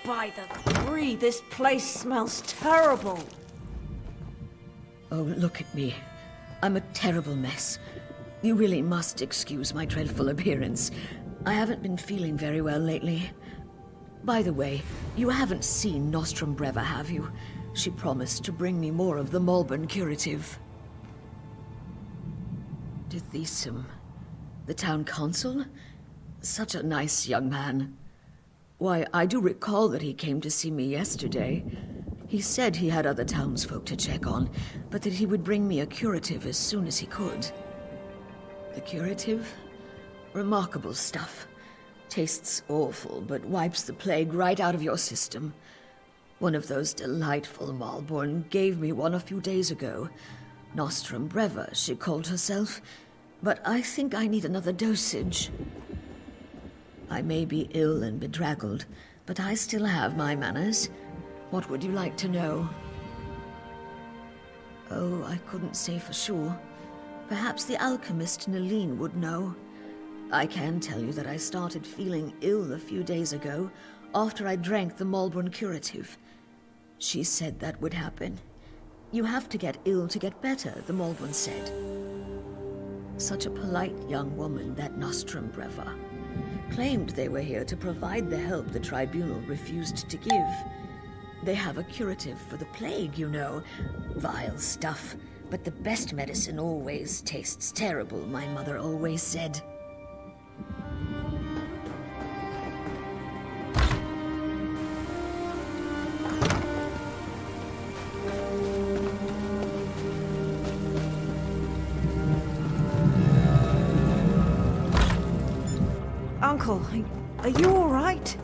By the three, this place smells terrible. Oh, look at me. I'm a terrible mess. You really must excuse my dreadful appearance. I haven't been feeling very well lately. By the way, you haven't seen Nostrum Breva, have you? She promised to bring me more of the Malborn curative. Dithisum, the town consul? Such a nice young man. Why, I do recall that he came to see me yesterday. He said he had other townsfolk to check on, but that he would bring me a curative as soon as he could. The curative? Remarkable stuff. Tastes awful, but wipes the plague right out of your system. One of those delightful Malborn gave me one a few days ago. Nostrum Breva, she called herself. But I think I need another dosage. I may be ill and bedraggled, but I still have my manners. What would you like to know? Oh, I couldn't say for sure. Perhaps the alchemist Nalin would know. I can tell you that I started feeling ill a few days ago, after I drank the Malborn curative. She said that would happen. You have to get ill to get better, the Malborn said. Such a polite young woman, that Nostrum Breva. Claimed they were here to provide the help the tribunal refused to give. They have a curative for the plague, you know. Vile stuff. But the best medicine always tastes terrible, my mother always said. Uncle, are you all right?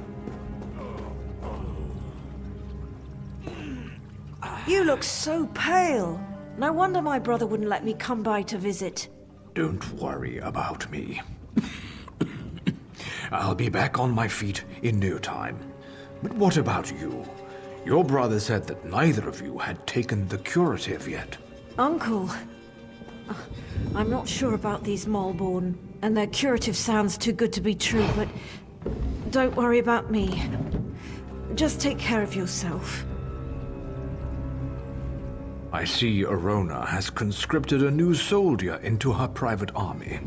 You look so pale. No wonder my brother wouldn't let me come by to visit. Don't worry about me. I'll be back on my feet in no time. But what about you? Your brother said that neither of you had taken the curative yet. Uncle, I'm not sure about these Malborn, and their curative sounds too good to be true, but don't worry about me. Just take care of yourself. I see Erona has conscripted a new soldier into her private army.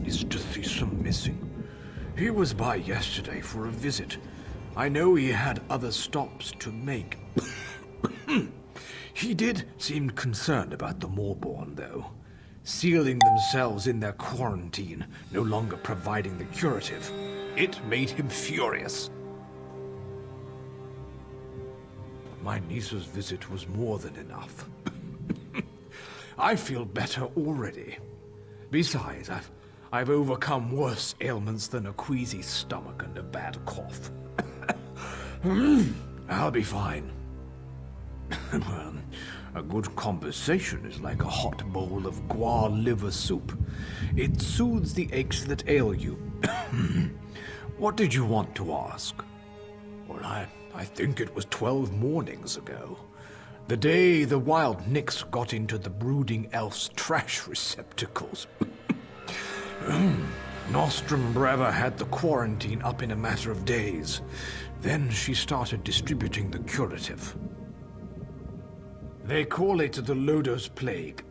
Is Dithisum missing? He was by yesterday for a visit. I know he had other stops to make. He did seem concerned about the Malborn, though. Sealing themselves in their quarantine, no longer providing the curative. It made him furious. My niece's visit was more than enough. I feel better already. Besides, I've overcome worse ailments than a queasy stomach and a bad cough. I'll be fine. Well, a good conversation is like a hot bowl of guar liver soup. It soothes the aches that ail you. What did you want to ask? Well, I think it was 12 mornings ago. The day the wild Nix got into the brooding elf's trash receptacles. Nostrum Breva had the quarantine up in a matter of days. Then she started distributing the curative. They call it the Lodos Plague.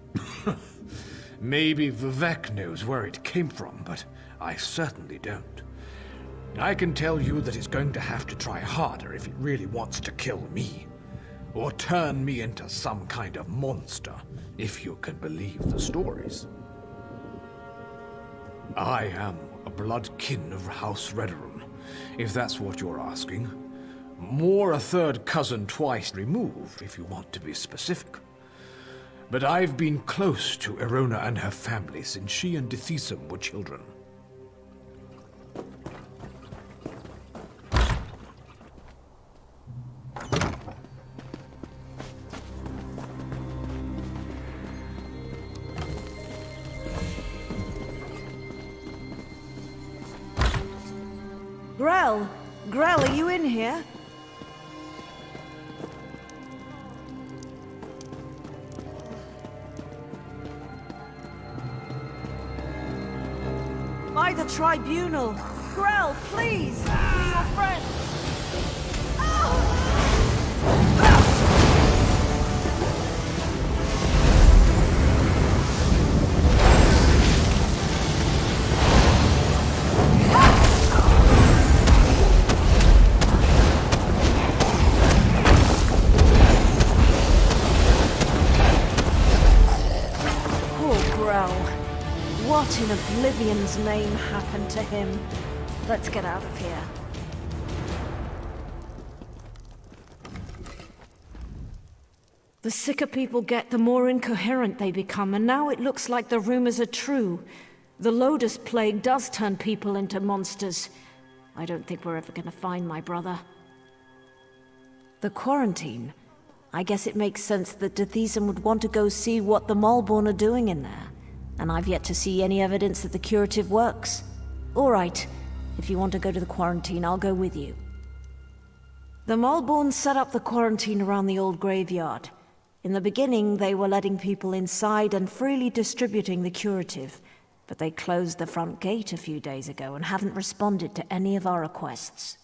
Maybe Vivek knows where it came from, but I certainly don't. I can tell you that it's going to have to try harder if it really wants to kill me. Or turn me into some kind of monster, if you can believe the stories. I am a blood kin of House Redoran, if that's what you're asking. More a third cousin twice removed, if you want to be specific. But I've been close to Erona and her family since she and Dithisum were children. Grell, are you in here? By the tribunal. Grell, please! Be your friend! Poor Grell. What in Oblivion's name happened to him? Let's get out of here. The sicker people get, the more incoherent they become, and now it looks like the rumors are true. The Lotus Plague does turn people into monsters. I don't think we're ever gonna find my brother. The quarantine? I guess it makes sense that Dethesam would want to go see what the Malborn are doing in there. And I've yet to see any evidence that the curative works. All right, if you want to go to the quarantine, I'll go with you. The Malborn set up the quarantine around the old graveyard. In the beginning, they were letting people inside and freely distributing the curative, but they closed the front gate a few days ago and haven't responded to any of our requests.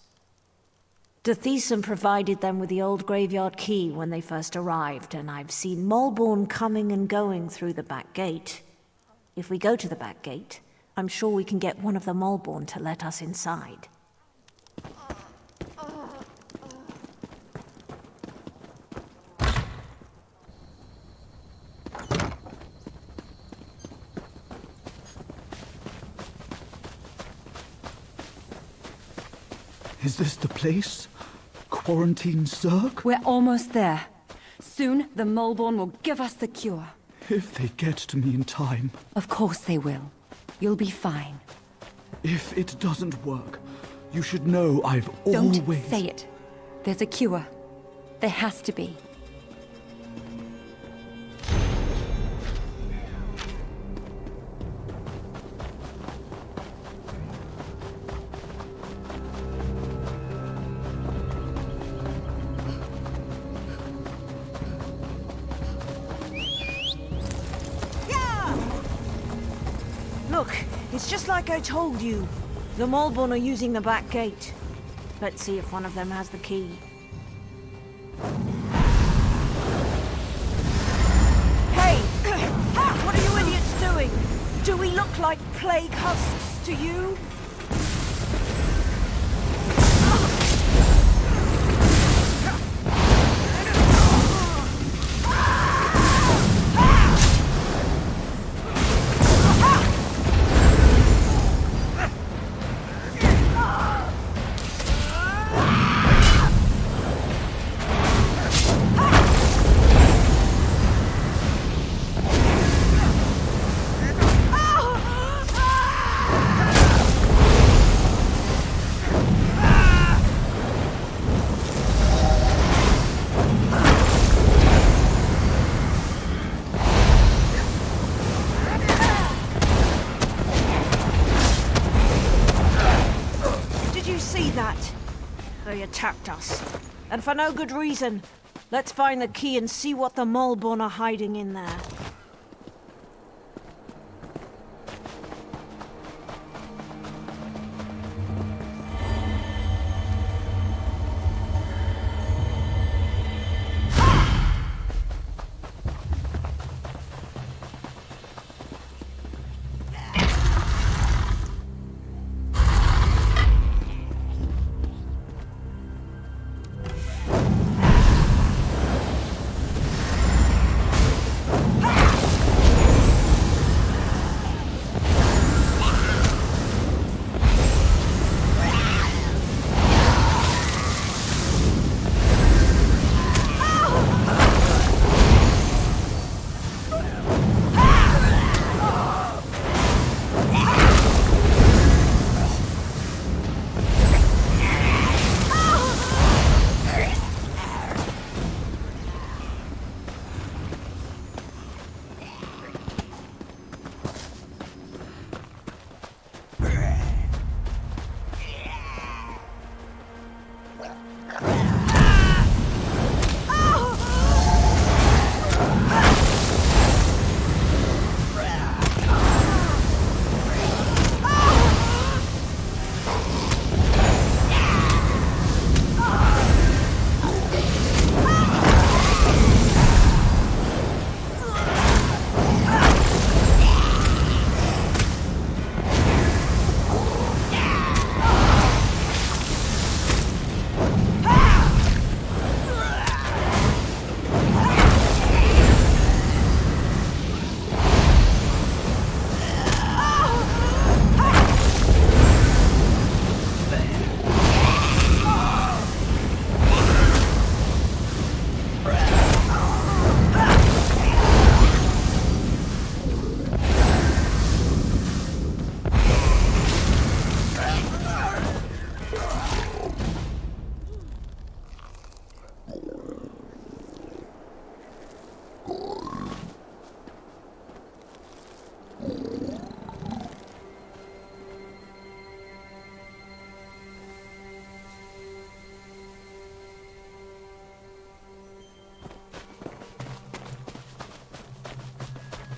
Dethesam provided them with the old graveyard key when they first arrived, and I've seen Malborn coming and going through the back gate. If we go to the back gate, I'm sure we can get one of the Malborn to let us inside. Is this the place? Quarantine Zerg? We're almost there. Soon, the Malborn will give us the cure. If they get to me in time. Of course they will. You'll be fine. If it doesn't work, you should know I've Don't always... say it. There's a cure. There has to be. Look, it's just like I told you. The Malborn are using the back gate. Let's see if one of them has the key. Hey! What are you idiots doing? Do we look like plague husks to you? They attacked us. And for no good reason. Let's find the key and see what the Malborn are hiding in there.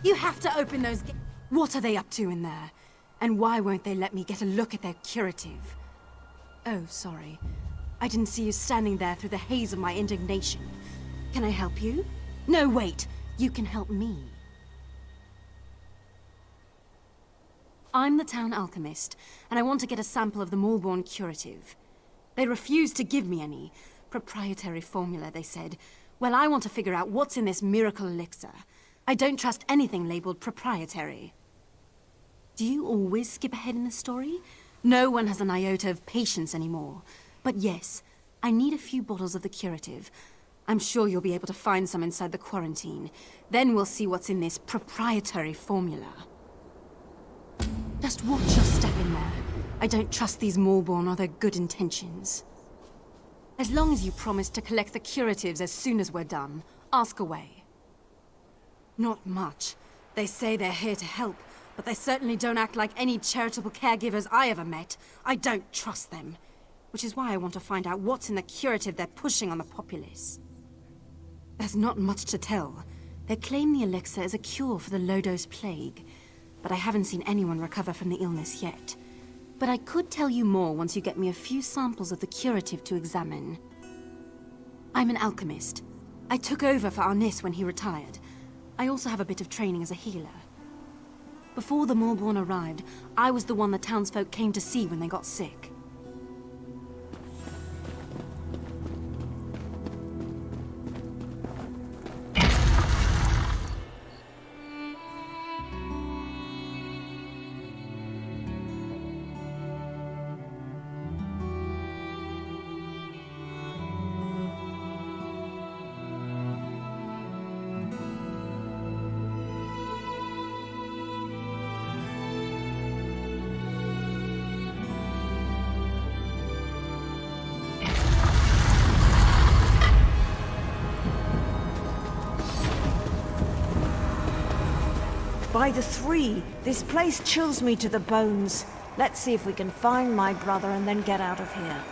You have to open those What are they up to in there? And why won't they let me get a look at their curative? Oh, sorry. I didn't see you standing there through the haze of my indignation. Can I help you? No, wait. You can help me. I'm the town alchemist, and I want to get a sample of the Malborn curative. They refused to give me any. Proprietary formula, they said. Well, I want to figure out what's in this miracle elixir. I don't trust anything labeled proprietary. Do you always skip ahead in the story? No one has an iota of patience anymore. But yes, I need a few bottles of the curative. I'm sure you'll be able to find some inside the quarantine. Then we'll see what's in this proprietary formula. Just watch your step in there. I don't trust these Malborn or their good intentions. As long as you promise to collect the curatives as soon as we're done, ask away. Not much. They say they're here to help, but they certainly don't act like any charitable caregivers I ever met. I don't trust them. Which is why I want to find out what's in the curative they're pushing on the populace. There's not much to tell. They claim the elixir is a cure for the low-dose plague, but I haven't seen anyone recover from the illness yet. But I could tell you more once you get me a few samples of the curative to examine. I'm an alchemist. I took over for Arnis when he retired. I also have a bit of training as a healer. Before the Malborn arrived, I was the one the townsfolk came to see when they got sick. By the three, this place chills me to the bones. Let's see if we can find my brother and then get out of here.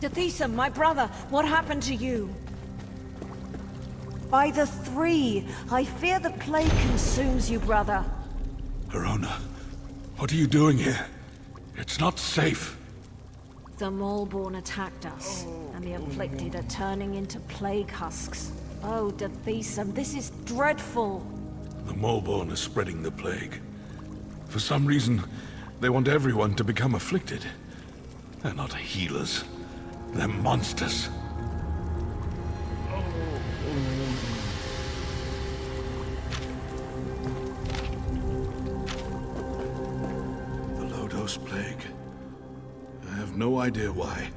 Dathesum, my brother, what happened to you? By the three, I fear the plague consumes you, brother. Verona, what are you doing here? It's not safe. The Maulborn attacked us, and the afflicted are turning into plague husks. Oh, Dathesum, this is dreadful. The Maulborn is spreading the plague. For some reason, they want everyone to become afflicted. They're not healers. They're monsters. The low-dose plague. I have no idea why.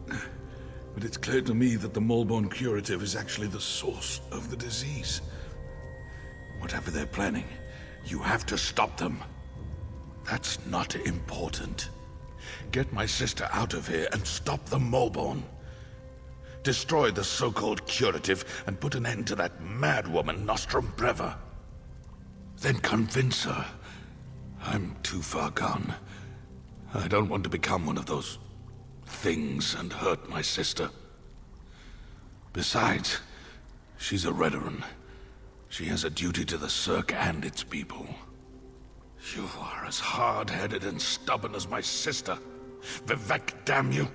But it's clear to me that the Maulborn curative is actually the source of the disease. Whatever they're planning, you have to stop them. That's not important. Get my sister out of here and stop the Maulborn. Destroy the so-called curative and put an end to that mad woman, Nostrum Breva. Then convince her. I'm too far gone. I don't want to become one of those things and hurt my sister. Besides, she's a Redoran. She has a duty to the Cirque and its people. You are as hard-headed and stubborn as my sister. Vivec, damn you!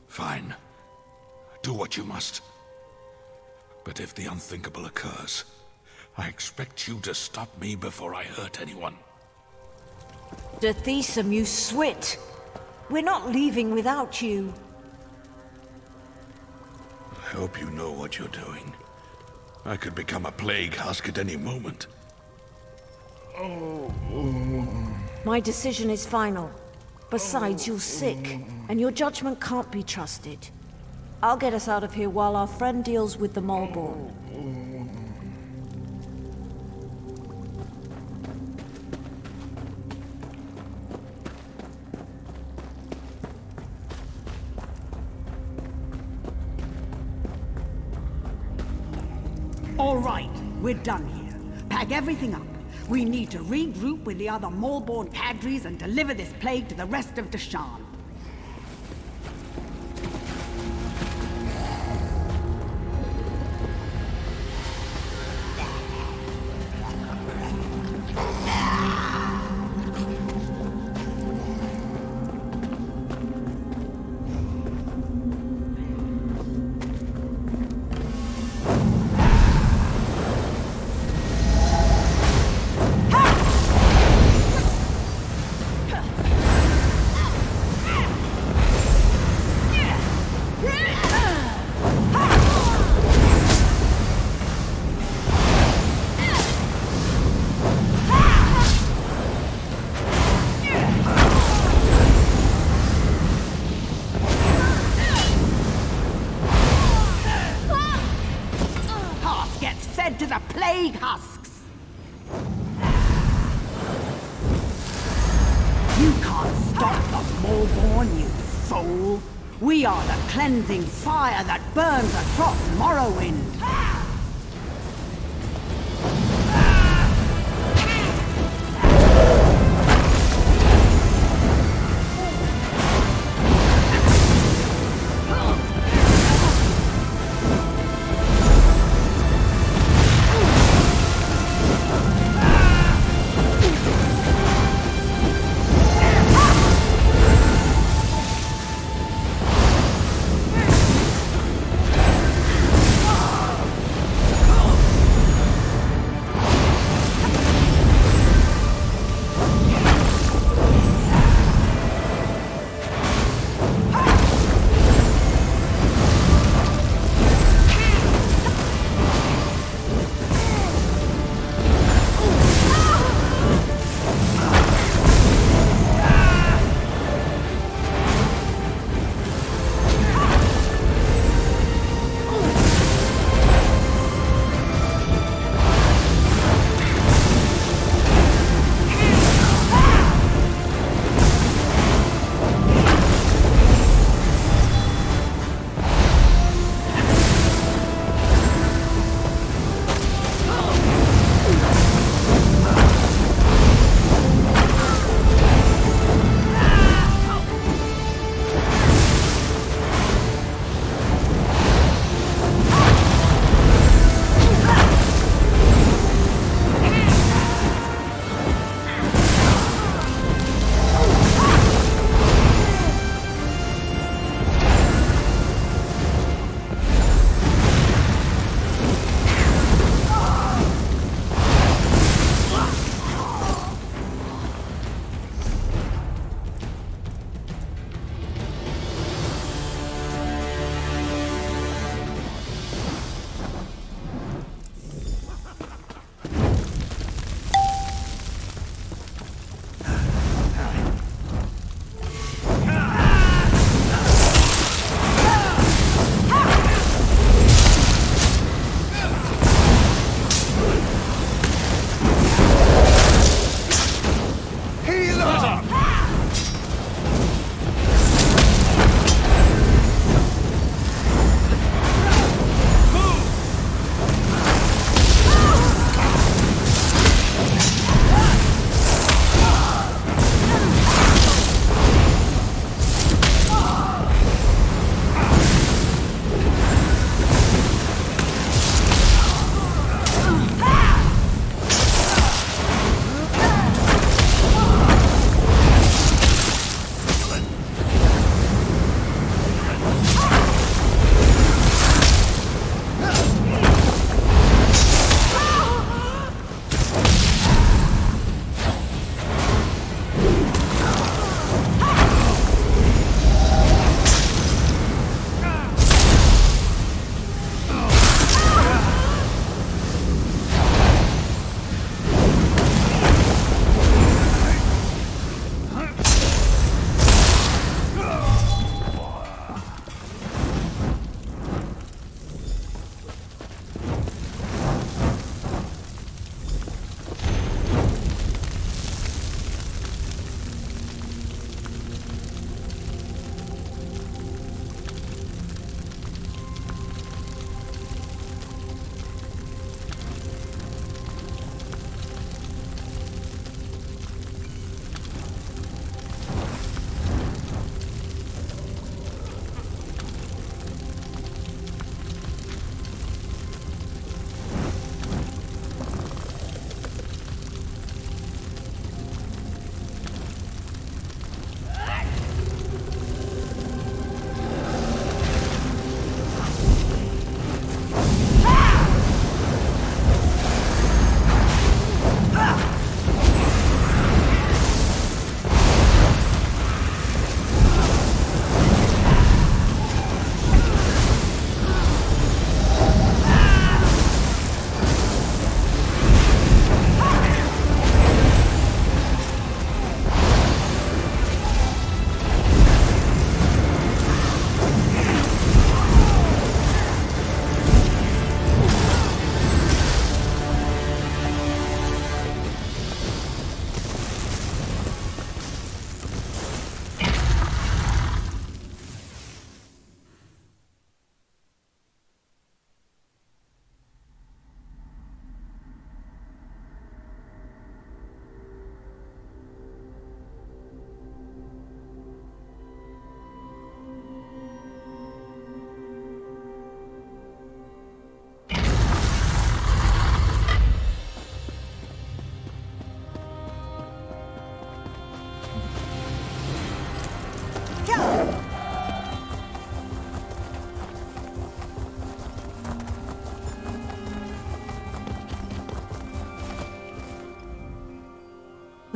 Fine. Do what you must. But if the unthinkable occurs, I expect you to stop me before I hurt anyone. Dathesum, you swit! We're not leaving without you. I hope you know what you're doing. I could become a plague husk at any moment. My decision is final. Besides, you're sick, and your judgment can't be trusted. I'll get us out of here while our friend deals with the Maulborn. All right, we're done here. Pack everything up. We need to regroup with the other Maulborn cadres and deliver this plague to the rest of Deshaan. To the plague husks! You can't stop the Maulborn, you fool! We are the cleansing fire that burns across Morrowind!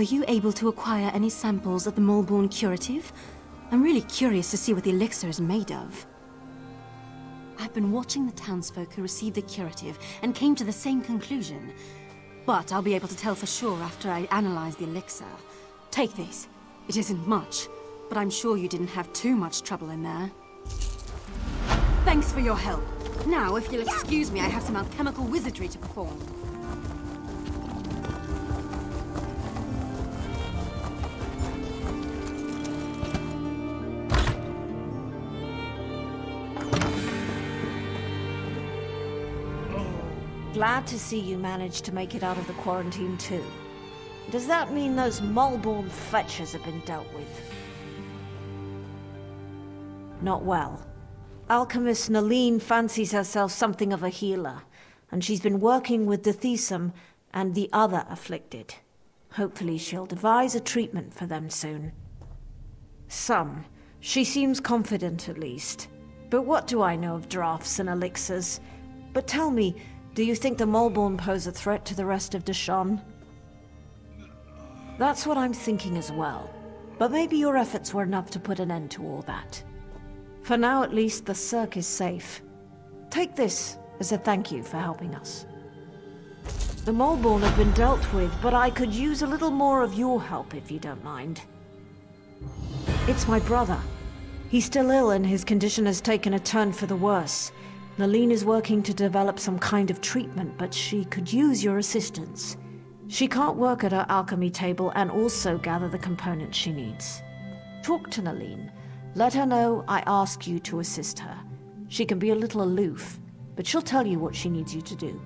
Were you able to acquire any samples of the Molborn curative? I'm really curious to see what the elixir is made of. I've been watching the townsfolk who received the curative and came to the same conclusion. But I'll be able to tell for sure after I analyze the elixir. Take this. It isn't much, but I'm sure you didn't have too much trouble in there. Thanks for your help. Now, if you'll excuse me, I have some alchemical wizardry to perform. Glad to see you managed to make it out of the quarantine too. Does that mean those Molborn fetchers have been dealt with? Not well. Alchemist Naline fancies herself something of a healer, and she's been working with the Thisum and the other afflicted. Hopefully she'll devise a treatment for them soon. Some. She seems confident at least. But what do I know of drafts and elixirs? But tell me, do you think the Molborn pose a threat to the rest of Deshawn? That's what I'm thinking as well. But maybe your efforts were enough to put an end to all that. For now, at least, the Cirque is safe. Take this as a thank you for helping us. The Molborn have been dealt with, but I could use a little more of your help if you don't mind. It's my brother. He's still ill and his condition has taken a turn for the worse. Naline is working to develop some kind of treatment, but she could use your assistance. She can't work at her alchemy table and also gather the components she needs. Talk to Naline. Let her know I ask you to assist her. She can be a little aloof, but she'll tell you what she needs you to do.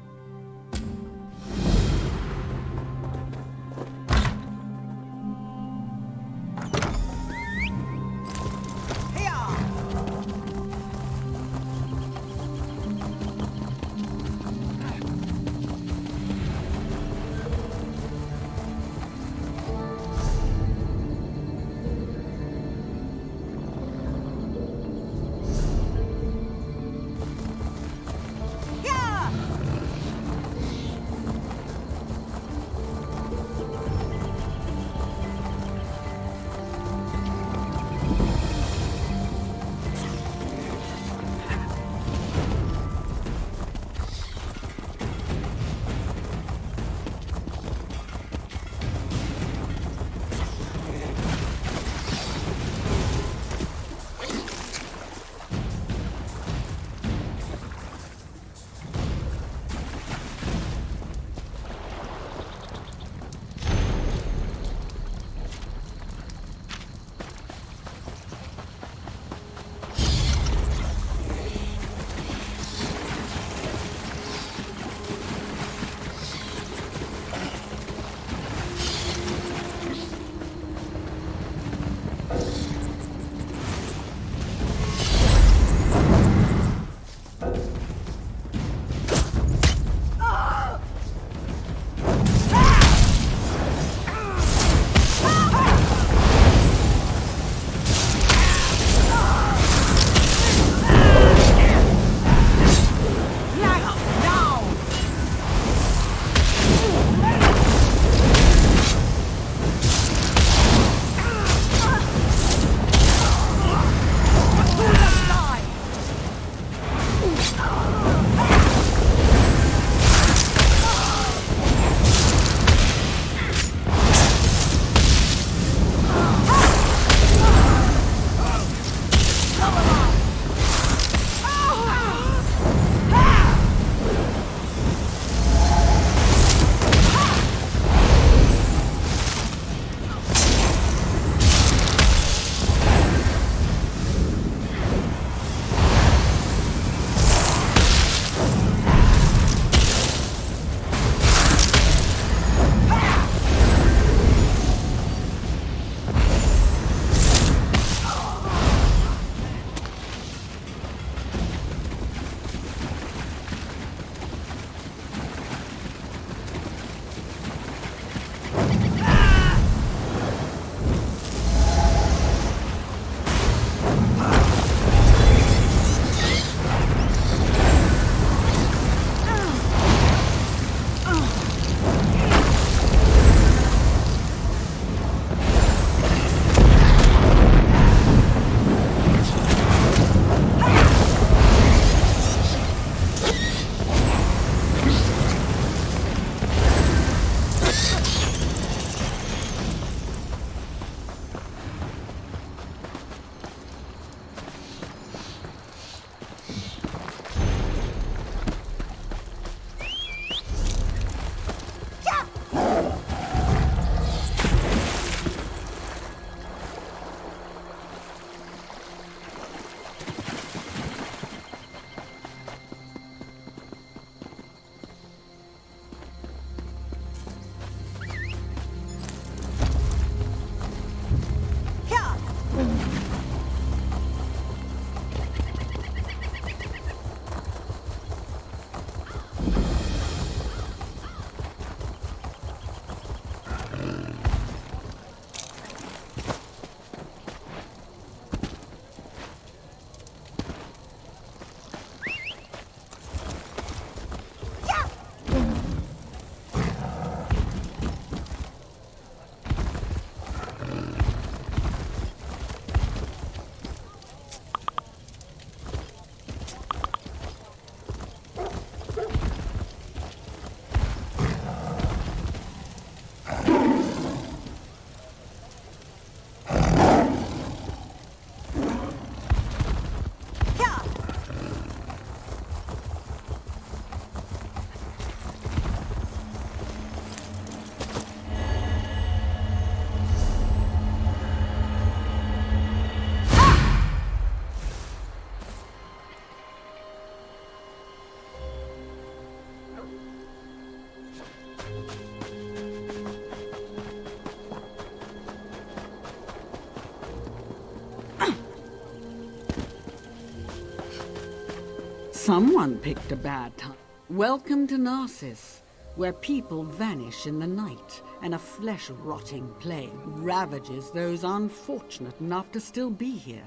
Someone picked a bad time. Welcome to Narcissus, where people vanish in the night, and a flesh-rotting plague ravages those unfortunate enough to still be here.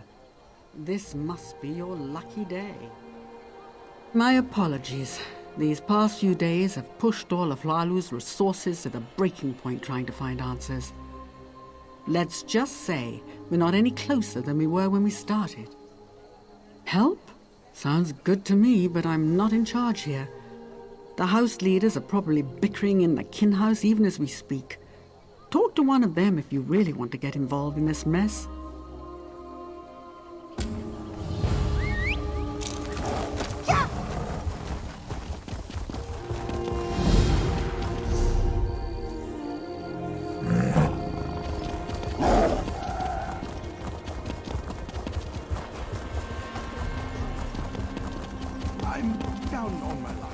This must be your lucky day. My apologies. These past few days have pushed all of Hlaalu's resources to the breaking point trying to find answers. Let's just say we're not any closer than we were when we started. Help? Sounds good to me, but I'm not in charge here. The house leaders are probably bickering in the kin house even as we speak. Talk to one of them if you really want to get involved in this mess. I'm down on my luck.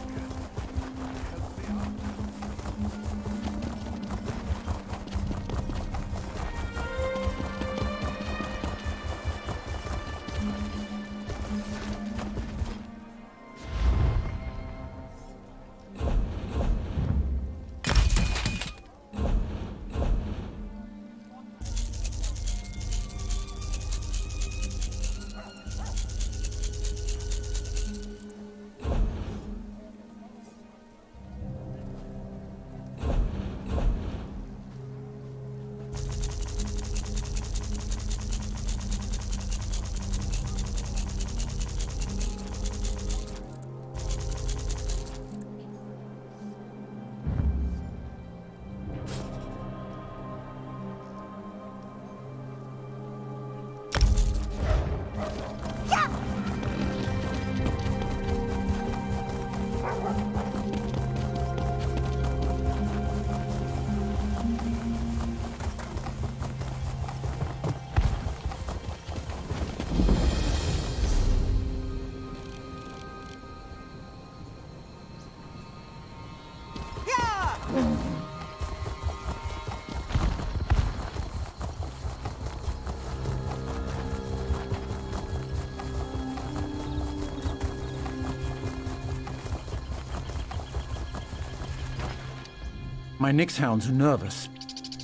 My Nyx hounds are nervous.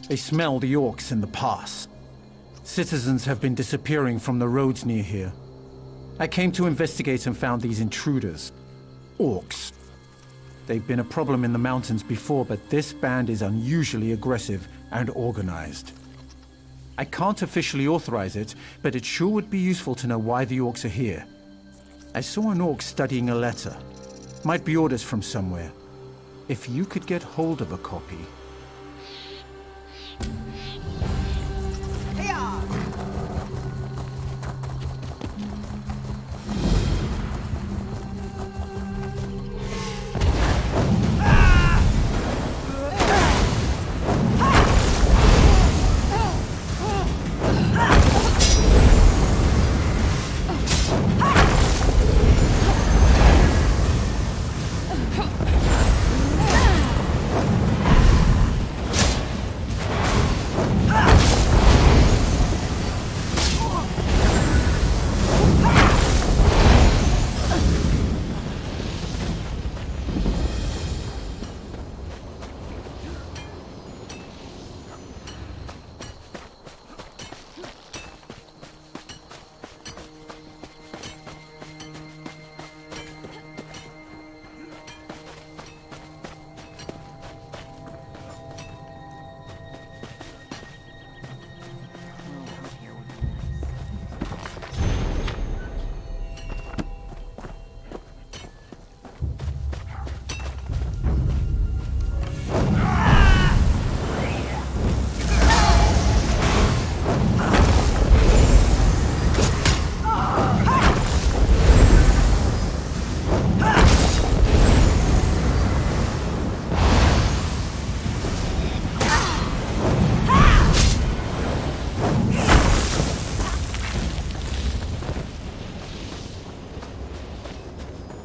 They smell the orcs in the pass. Citizens have been disappearing from the roads near here. I came to investigate and found these intruders. Orcs. They've been a problem in the mountains before, but this band is unusually aggressive and organized. I can't officially authorize it, but it sure would be useful to know why the orcs are here. I saw an orc studying a letter. Might be orders from somewhere. If you could get hold of a copy...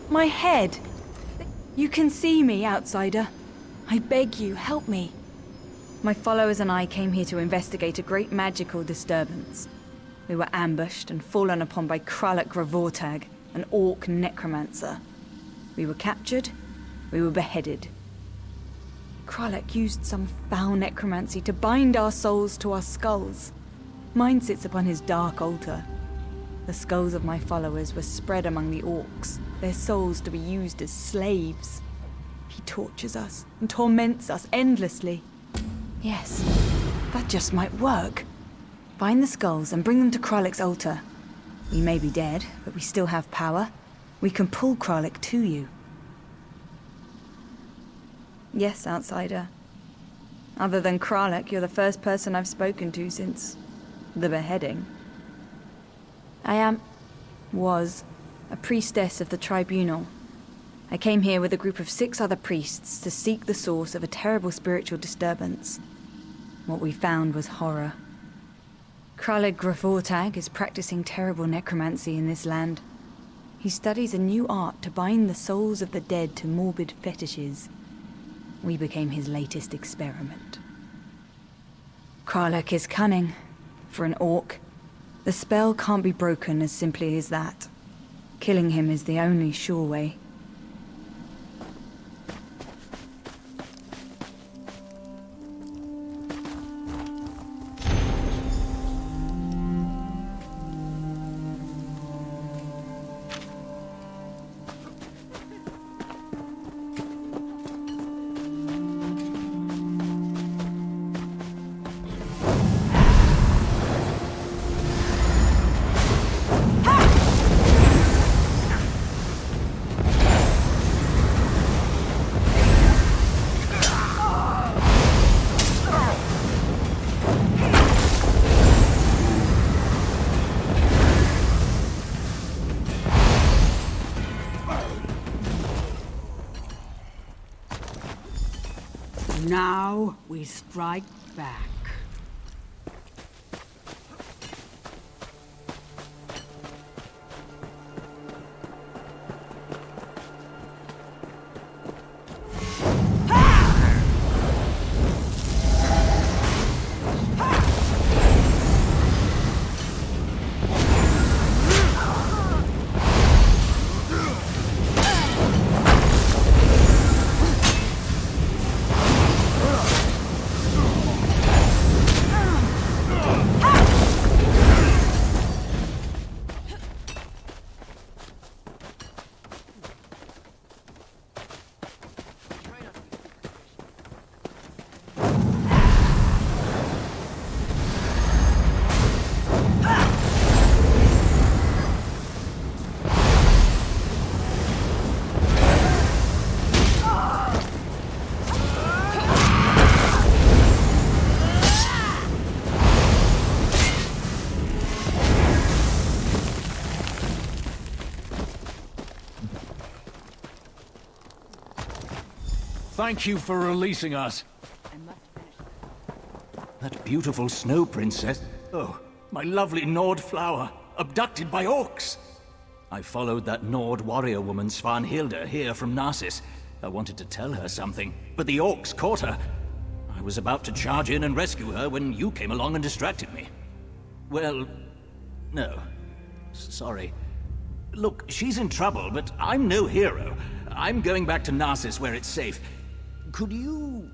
My head! You can see me, outsider. I beg you, help me. My followers and I came here to investigate a great magical disturbance. We were ambushed and fallen upon by Kralak Gravortag, an orc necromancer. We were captured, we were beheaded. Kralek used some foul necromancy to bind our souls to our skulls. Mine sits upon his dark altar. The skulls of my followers were spread among the orcs, their souls to be used as slaves. He tortures us and torments us endlessly. Yes, that just might work. Find the skulls and bring them to Kralek's altar. We may be dead, but we still have power. We can pull Kralek to you. Yes, outsider. Other than Kralek, you're the first person I've spoken to since the beheading. Was a priestess of the tribunal. I came here with a group of 6 other priests to seek the source of a terrible spiritual disturbance. What we found was horror. Kralek Gravortag is practicing terrible necromancy in this land. He studies a new art to bind the souls of the dead to morbid fetishes. We became his latest experiment. Kralek is cunning. For an orc, the spell can't be broken as simply as that. Killing him is the only sure way. Now we strike back. Thank you for releasing us. That beautiful snow princess. Oh, my lovely Nord flower, abducted by orcs. I followed that Nord warrior woman Svanhilda here from Narsis. I wanted to tell her something, but the orcs caught her. I was about to charge in and rescue her when you came along and distracted me. Well, no. Sorry. Look, she's in trouble, but I'm no hero. I'm going back to Narsis where it's safe. Could you...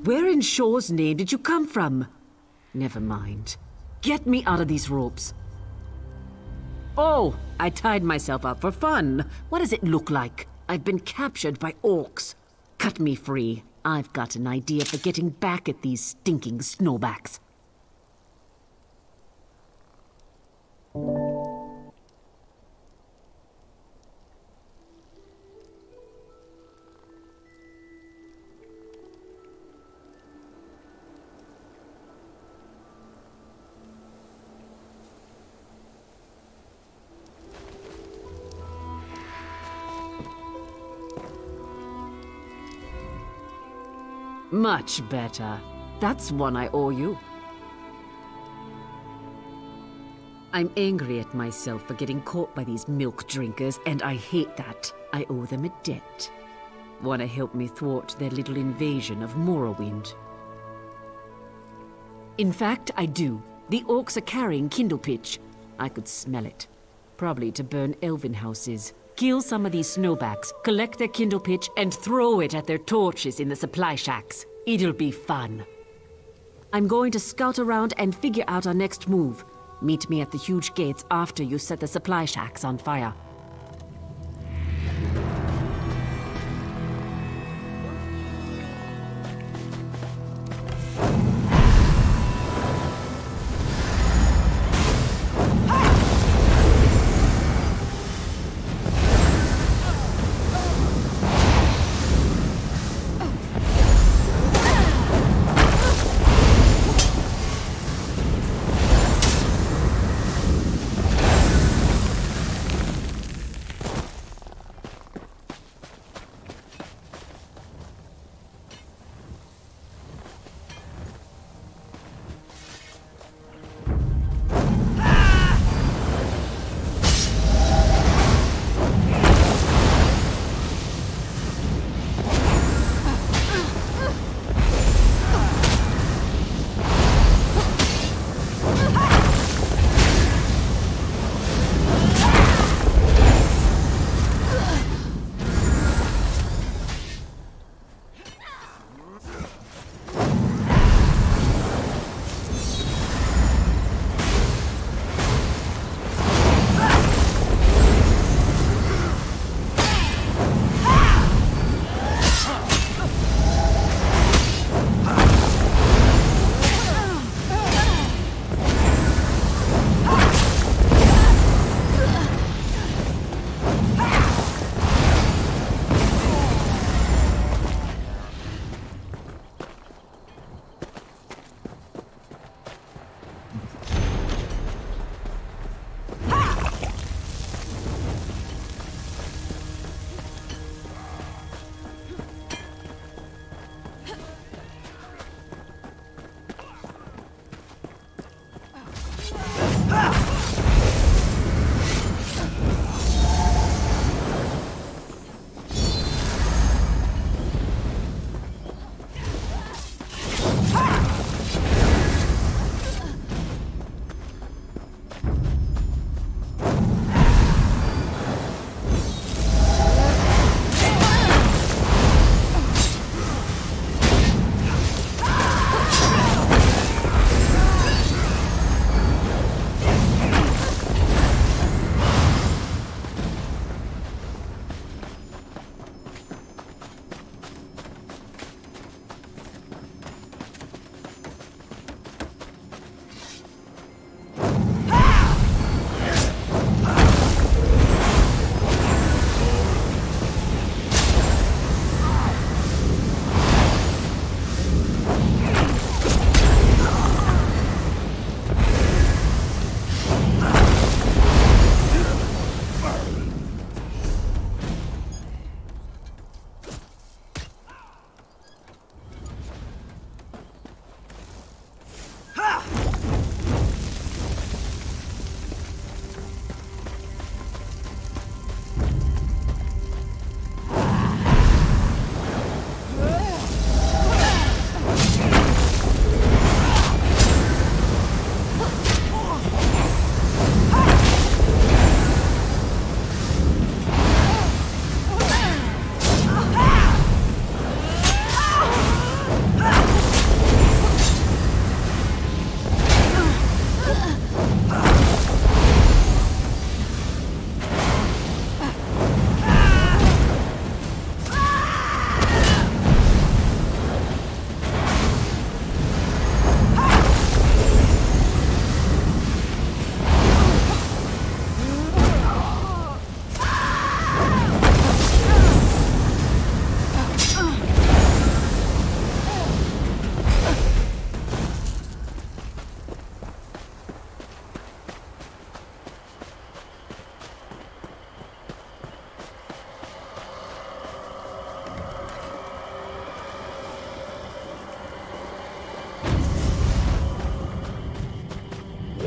Where in Shaw's name did you come from? Never mind. Get me out of these ropes. Oh, I tied myself up for fun. What does it look like? I've been captured by orcs. Cut me free. I've got an idea for getting back at these stinking snowbacks. Much better. That's one I owe you. I'm angry at myself for getting caught by these milk drinkers, and I hate that. I owe them a debt. Want to help me thwart their little invasion of Morrowind? In fact, I do. The orcs are carrying kindle pitch. I could smell it. Probably to burn elven houses. Kill some of these snowbacks, collect their kindle pitch, and throw it at their torches in the supply shacks. It'll be fun. I'm going to scout around and figure out our next move. Meet me at the huge gates after you set the supply shacks on fire.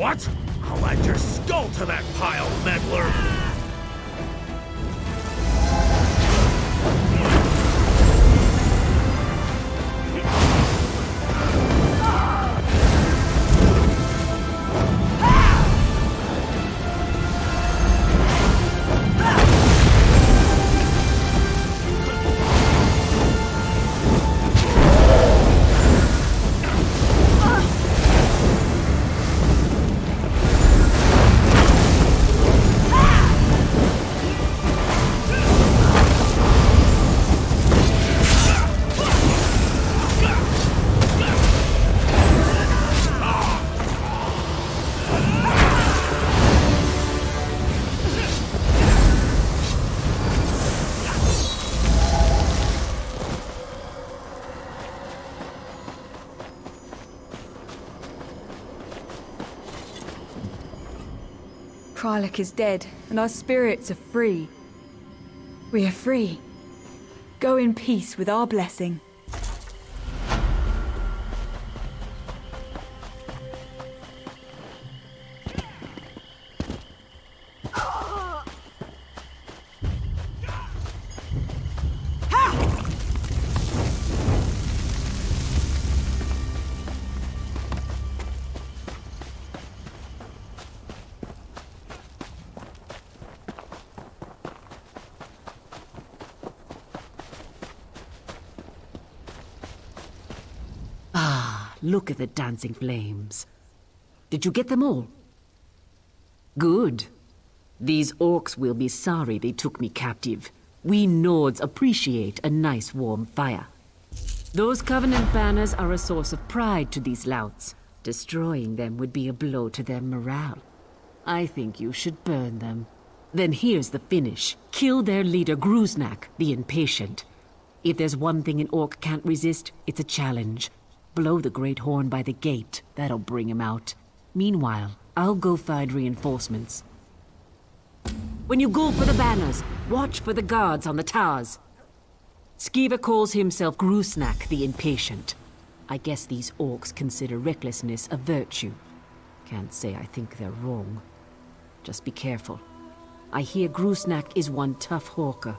What? I'll add your skull to that pile, meddler! Kralek is dead, and our spirits are free. We are free. Go in peace with our blessing. Look at the dancing flames. Did you get them all? Good. These orcs will be sorry they took me captive. We Nords appreciate a nice warm fire. Those Covenant banners are a source of pride to these louts. Destroying them would be a blow to their morale. I think you should burn them. Then here's the finish. Kill their leader Gruznak, the Impatient. If there's one thing an orc can't resist, it's a challenge. Blow the Great Horn by the gate. That'll bring him out. Meanwhile, I'll go find reinforcements. When you go for the banners, watch for the guards on the towers. Skiva calls himself Gruznak the Impatient. I guess these orcs consider recklessness a virtue. Can't say I think they're wrong. Just be careful. I hear Gruznak is one tough hawker.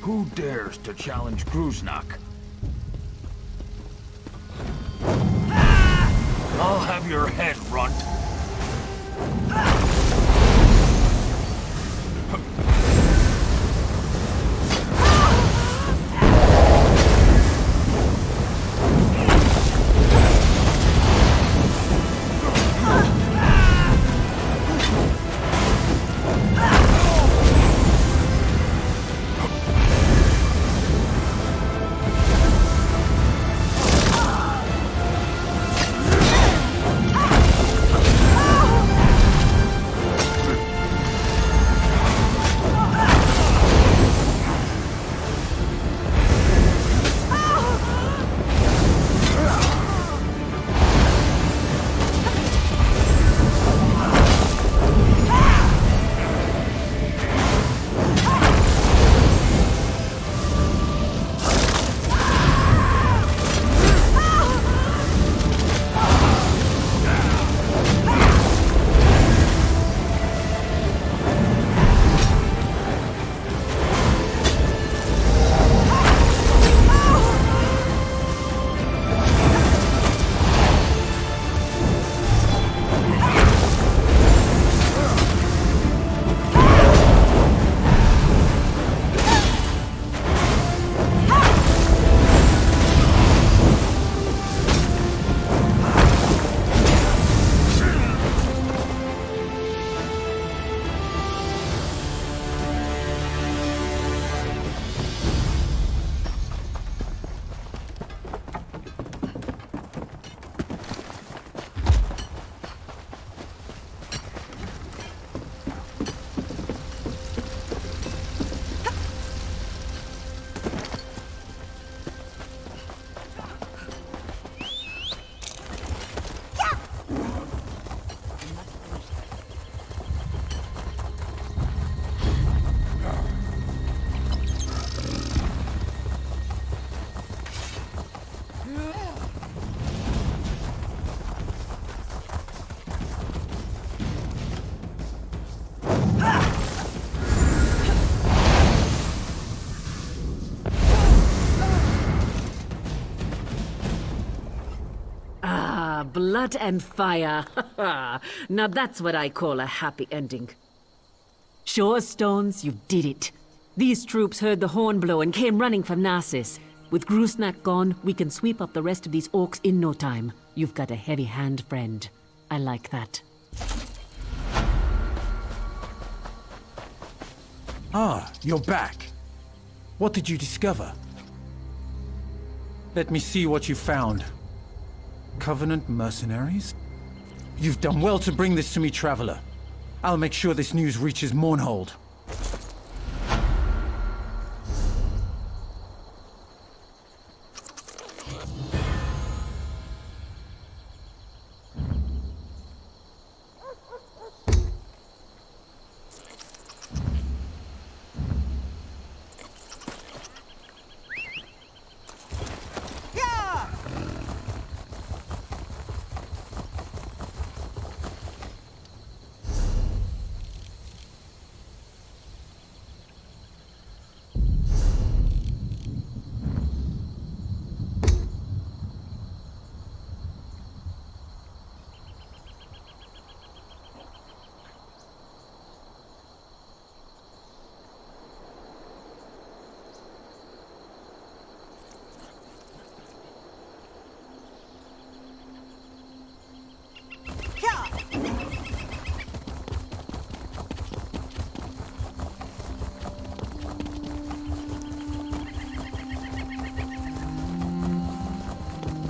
Who dares to challenge Gruznak? I'll have your head, runt. Blood and fire. Now that's what I call a happy ending. Sure as stones, you did it. These troops heard the horn blow and came running from Narsis. With Gruznak gone, we can sweep up the rest of these orcs in no time. You've got a heavy hand, friend. I like that. Ah, you're back. What did you discover? Let me see what you found. Covenant mercenaries? You've done well to bring this to me, Traveler. I'll make sure this news reaches Mournhold.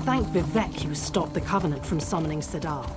Thank Vivek you stopped the Covenant from summoning Sadal.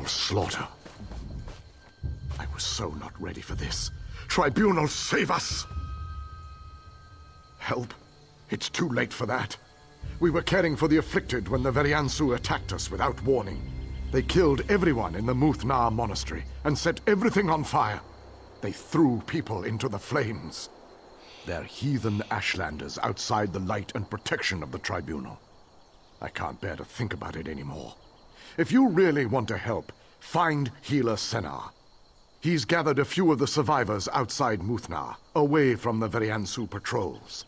brutal slaughter. I was so not ready for this. Tribunal, save us! Help? It's too late for that. We were caring for the afflicted when the Veriansu attacked us without warning. They killed everyone in the Muth-Nar monastery and set everything on fire. They threw people into the flames. They're heathen Ashlanders outside the light and protection of the Tribunal. I can't bear to think about it anymore. If you really want to help, find Healer Sennar. He's gathered a few of the survivors outside Muth-Nar, away from the Veriansu patrols.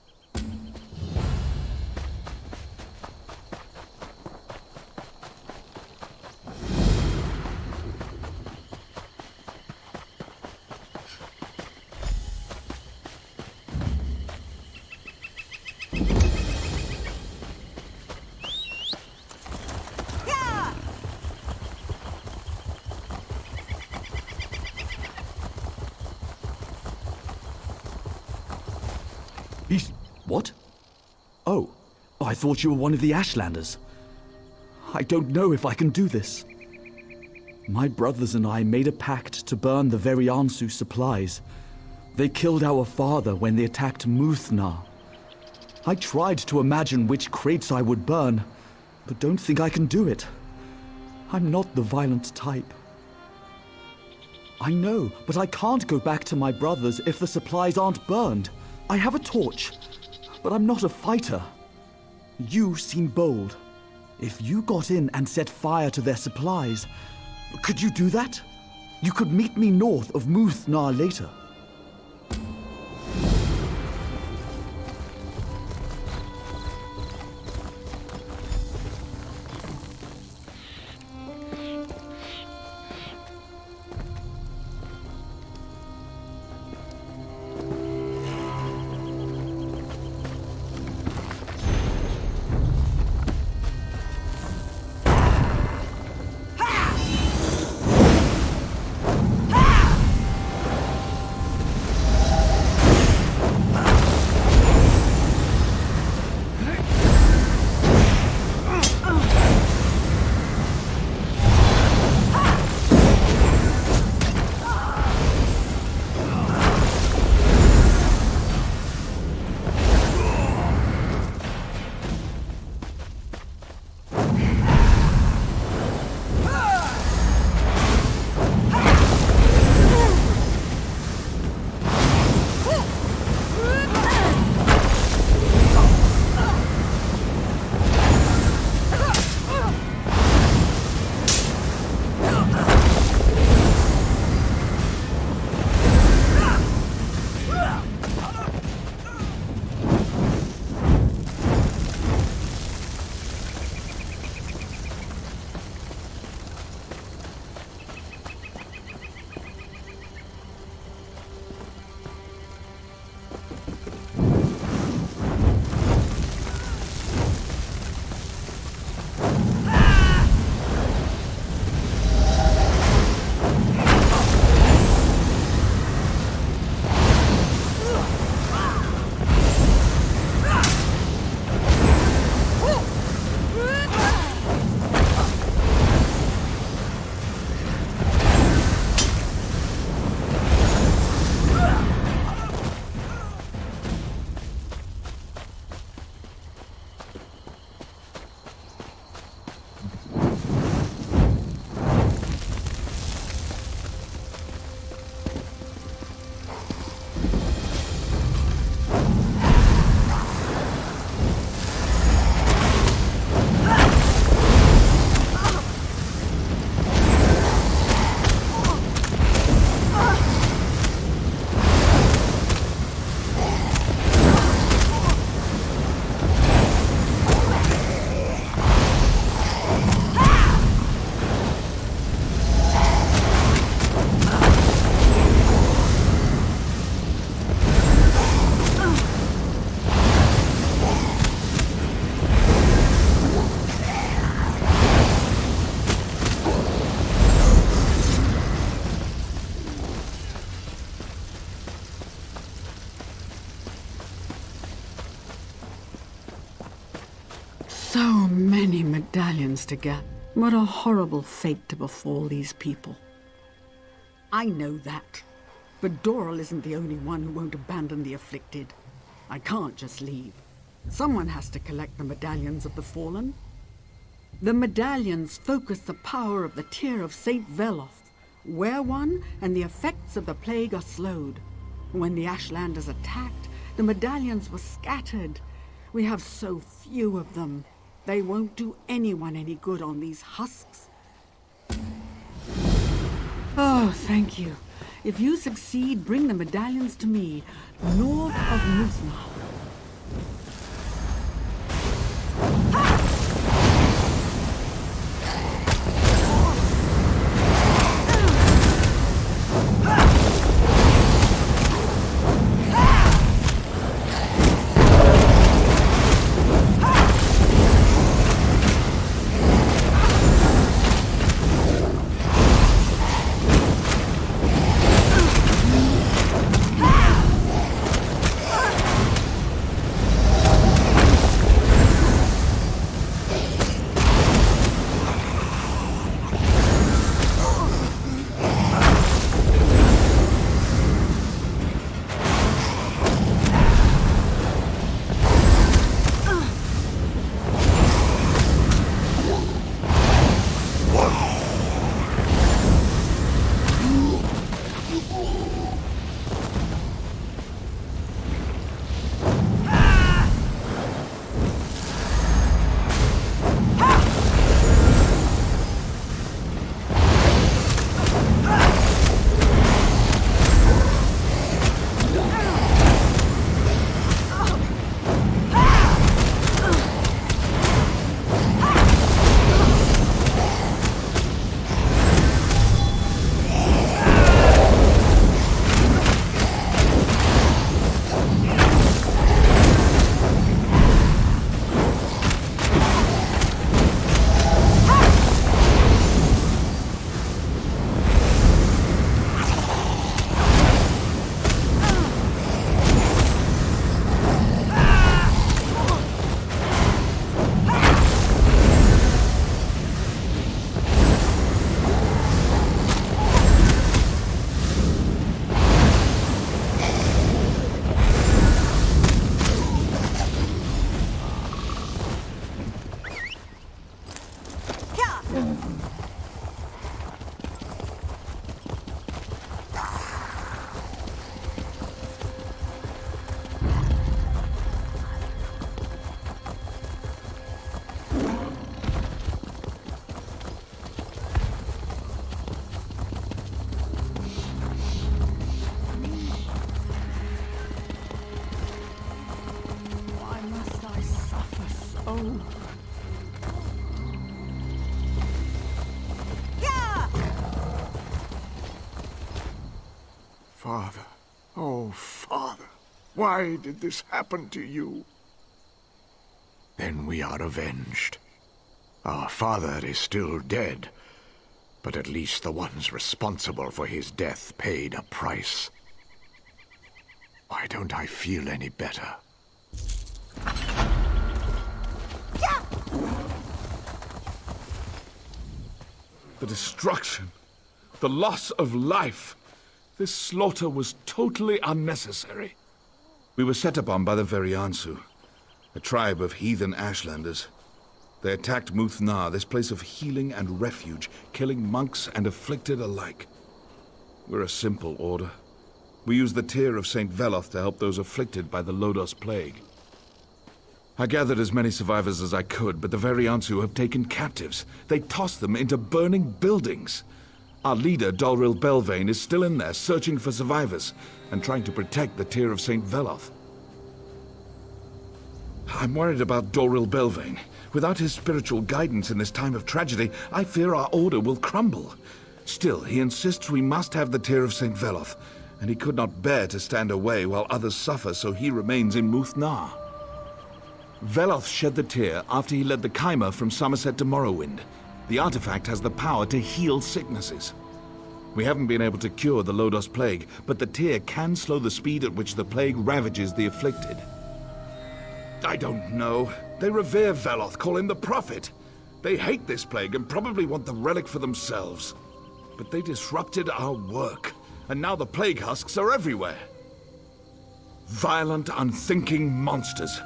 What? Oh, I thought you were one of the Ashlanders. I don't know if I can do this. My brothers and I made a pact to burn the Veriansu supplies. They killed our father when they attacked Muth-Nar. I tried to imagine which crates I would burn, but don't think I can do it. I'm not the violent type. I know, but I can't go back to my brothers if the supplies aren't burned. I have a torch, but I'm not a fighter. You seem bold. If you got in and set fire to their supplies, could you do that? You could meet me north of Muth-Nar later. So many medallions to get. What a horrible fate to befall these people. I know that. But Doral isn't the only one who won't abandon the afflicted. I can't just leave. Someone has to collect the medallions of the fallen. The medallions focus the power of the Tear of St. Veloth. Wear one, and the effects of the plague are slowed. When the Ashlanders attacked, the medallions were scattered. We have so few of them. They won't do anyone any good on these husks. Oh, thank you. If you succeed, bring the medallions to me, north of Muthna. Father, oh, Father, why did this happen to you? Then we are avenged. Our father is still dead, but at least the ones responsible for his death paid a price. Why don't I feel any better? The destruction, the loss of life. This slaughter was totally unnecessary. We were set upon by the Veriansu, a tribe of heathen Ashlanders. They attacked Muthna, this place of healing and refuge, killing monks and afflicted alike. We're a simple order. We use the Tear of St. Veloth to help those afflicted by the Lodos Plague. I gathered as many survivors as I could, but the Veriansu have taken captives. They tossed them into burning buildings. Our leader, Dolril Belvane, is still in there, searching for survivors, and trying to protect the Tear of St. Veloth. I'm worried about Dolril Belvane. Without his spiritual guidance in this time of tragedy, I fear our order will crumble. Still, he insists we must have the Tear of St. Veloth, and he could not bear to stand away while others suffer, so he remains in Muthna. Veloth shed the Tear after he led the Chimera from Somerset to Morrowind. The artifact has the power to heal sicknesses. We haven't been able to cure the Lodos Plague, but the Tear can slow the speed at which the plague ravages the afflicted. I don't know. They revere Veloth, call him the Prophet. They hate this plague and probably want the relic for themselves. But they disrupted our work, and now the plague husks are everywhere. Violent, unthinking monsters.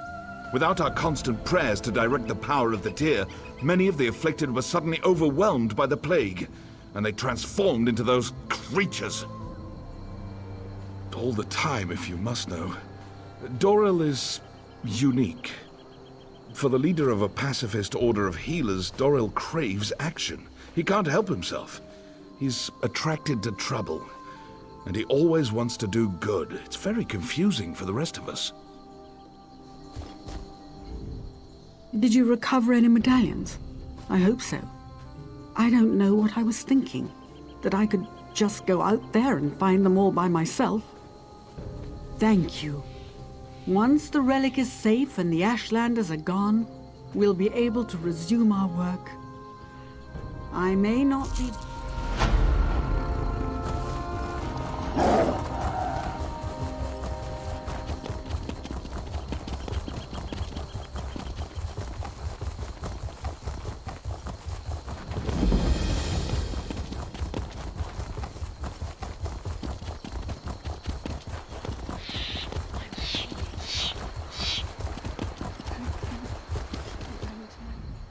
Without our constant prayers to direct the power of the tear, many of the afflicted were suddenly overwhelmed by the plague, and they transformed into those creatures. All the time, if you must know. Doril is unique. For the leader of a pacifist order of healers, Doril craves action. He can't help himself. He's attracted to trouble, and he always wants to do good. It's very confusing for the rest of us. Did you recover any medallions? I hope so. I don't know what I was thinking. That I could just go out there and find them all by myself. Thank you. Once the relic is safe and the Ashlanders are gone, we'll be able to resume our work. I may not be...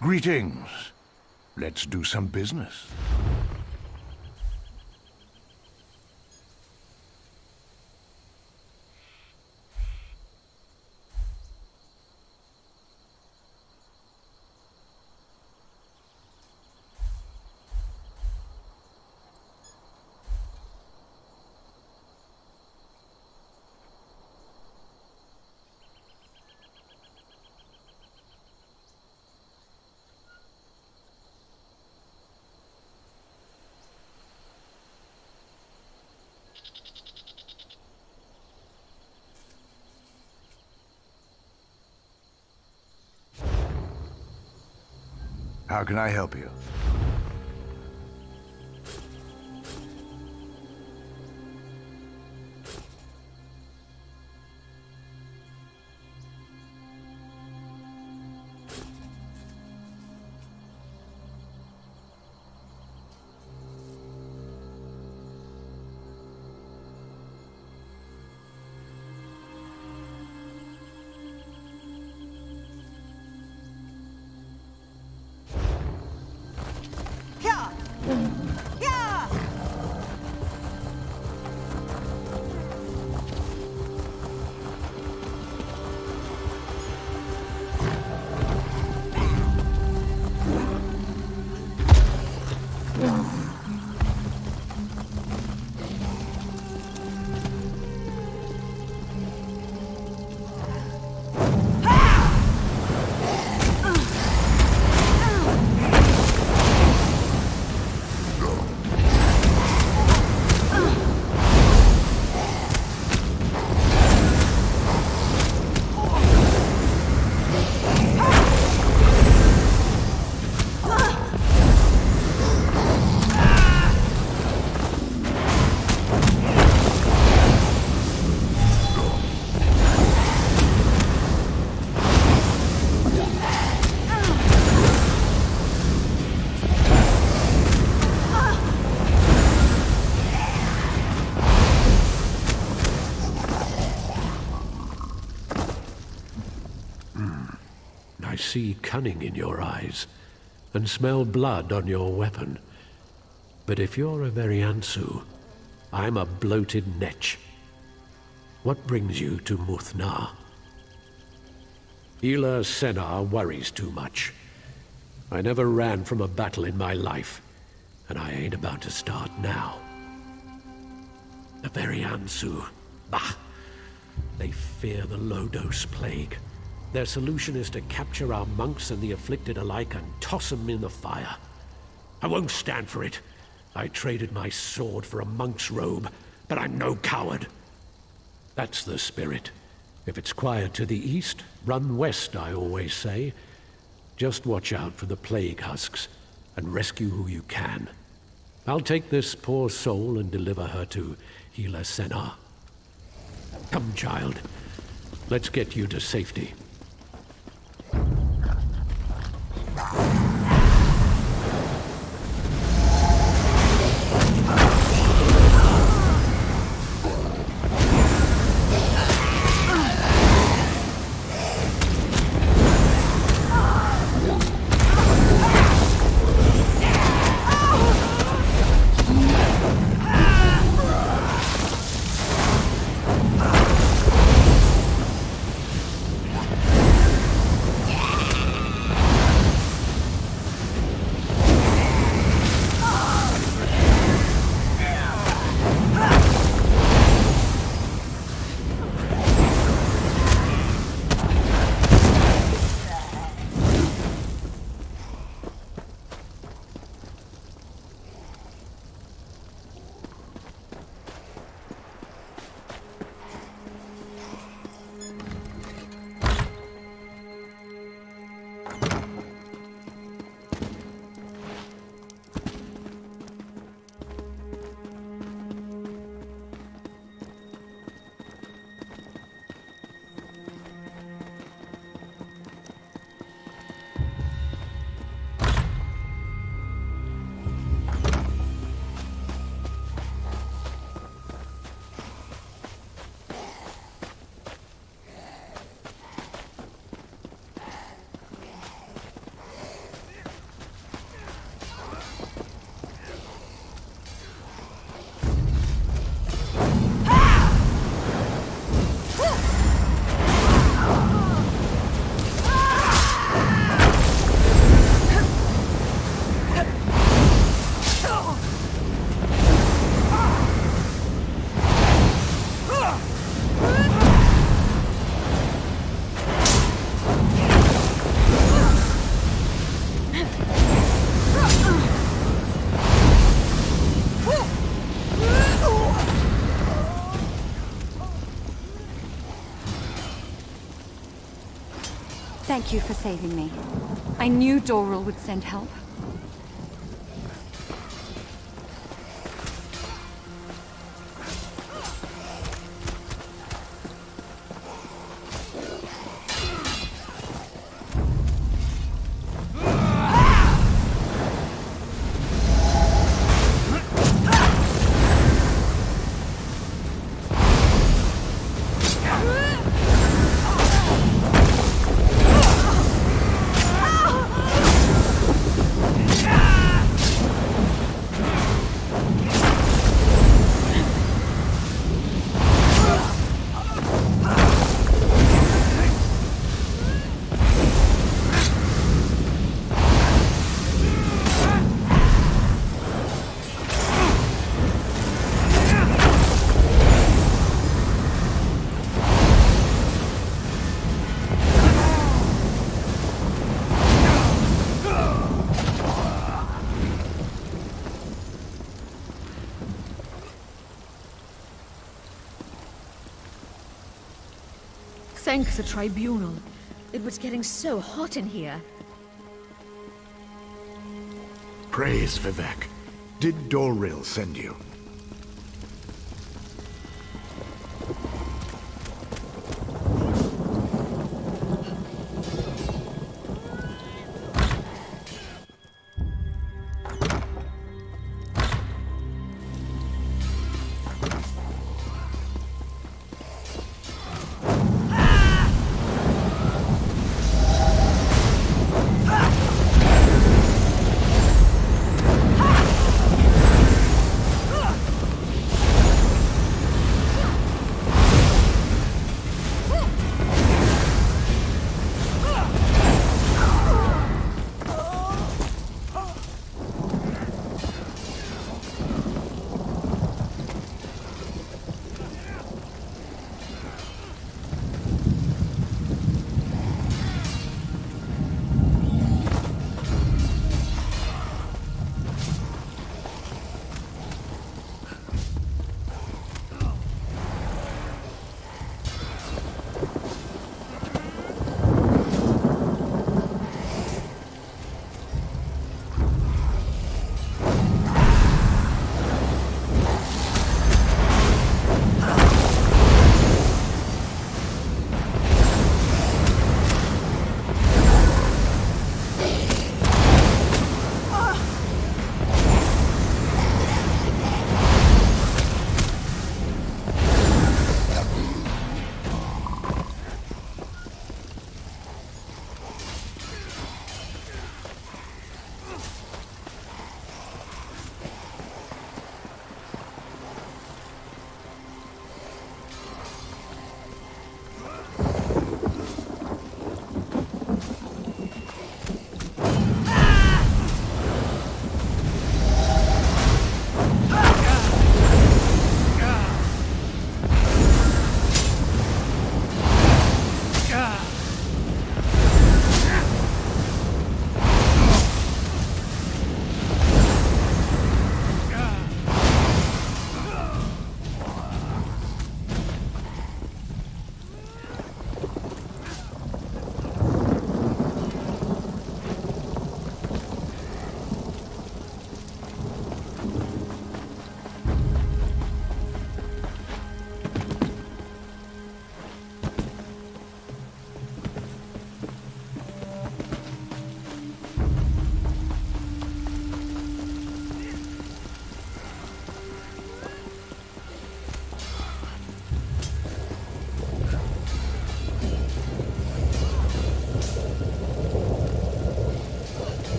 Greetings. Let's do some business. How can I help you? I see cunning in your eyes, and smell blood on your weapon. But if you're a Veriansu, I'm a bloated netch. What brings you to Muthna? Hila Senar worries too much. I never ran from a battle in my life, and I ain't about to start now. The Veriansu, bah! They fear the Lodos plague. Their solution is to capture our monks and the afflicted alike and toss them in the fire. I won't stand for it. I traded my sword for a monk's robe, but I'm no coward. That's the spirit. If it's quiet to the east, run west, I always say. Just watch out for the plague husks, and rescue who you can. I'll take this poor soul and deliver her to Hila Senar. Come, child. Let's get you to safety. Thank you for saving me. I knew Doril would send help. Thank the Tribunal. It was getting so hot in here. Praise Vivek. Did Doril send you?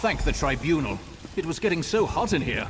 Thank the Tribunal. It was getting so hot in here.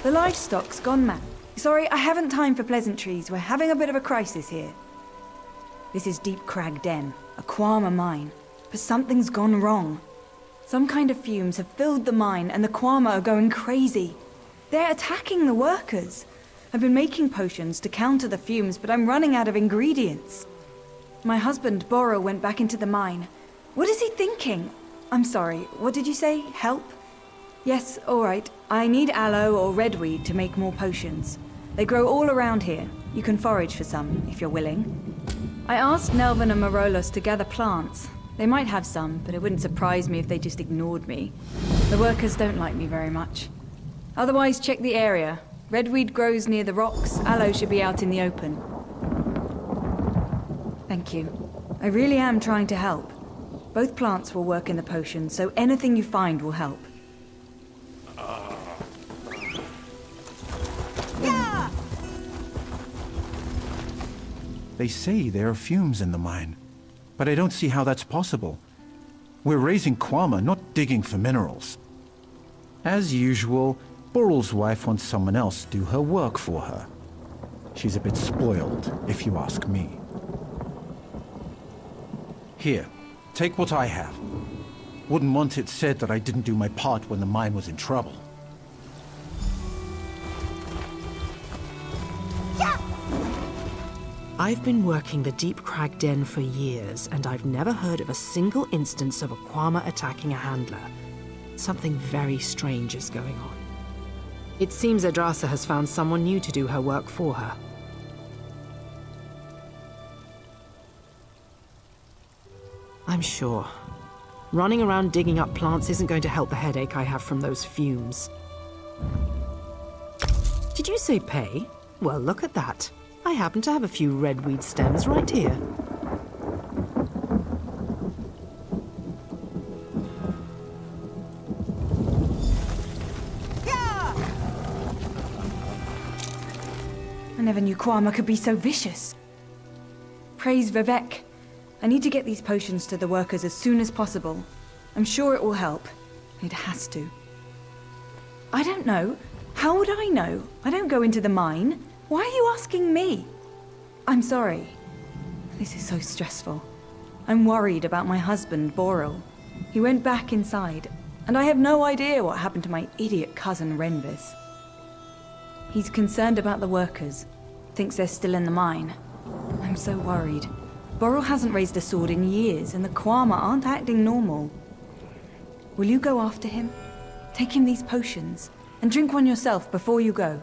The livestock's gone mad. Sorry, I haven't time for pleasantries. We're having a bit of a crisis here. This is Deep Crag Den, a Quama mine. But something's gone wrong. Some kind of fumes have filled the mine and the Quama are going crazy. They're attacking the workers. I've been making potions to counter the fumes, but I'm running out of ingredients. My husband, Borrell, went back into the mine. What is he thinking? I'm sorry, what did you say? Help? Yes, all right. I need aloe or redweed to make more potions. They grow all around here. You can forage for some, if you're willing. I asked Nelvin and Marolos to gather plants. They might have some, but it wouldn't surprise me if they just ignored me. The workers don't like me very much. Otherwise, check the area. Redweed grows near the rocks. Aloe should be out in the open. Thank you. I really am trying to help. Both plants will work in the potion, so anything you find will help. They say there are fumes in the mine, but I don't see how that's possible. We're raising Kwama, not digging for minerals. As usual, Borrell's wife wants someone else to do her work for her. She's a bit spoiled, if you ask me. Here, take what I have. Wouldn't want it said that I didn't do my part when the mine was in trouble. I've been working the Deep Crag Den for years, and I've never heard of a single instance of a Kwama attacking a handler. Something very strange is going on. It seems Adrasa has found someone new to do her work for her. I'm sure. Running around digging up plants isn't going to help the headache I have from those fumes. Did you say pay? Well, look at that. I happen to have a few redweed stems right here. I never knew Kwama could be so vicious. Praise Vivek. I need to get these potions to the workers as soon as possible. I'm sure it will help. It has to. I don't know. How would I know? I don't go into the mine. Why are you asking me? I'm sorry. This is so stressful. I'm worried about my husband, Borrell. He went back inside, and I have no idea what happened to my idiot cousin, Renvis. He's concerned about the workers. Thinks they're still in the mine. I'm so worried. Borrell hasn't raised a sword in years, and the Kwama aren't acting normal. Will you go after him? Take him these potions, and drink one yourself before you go.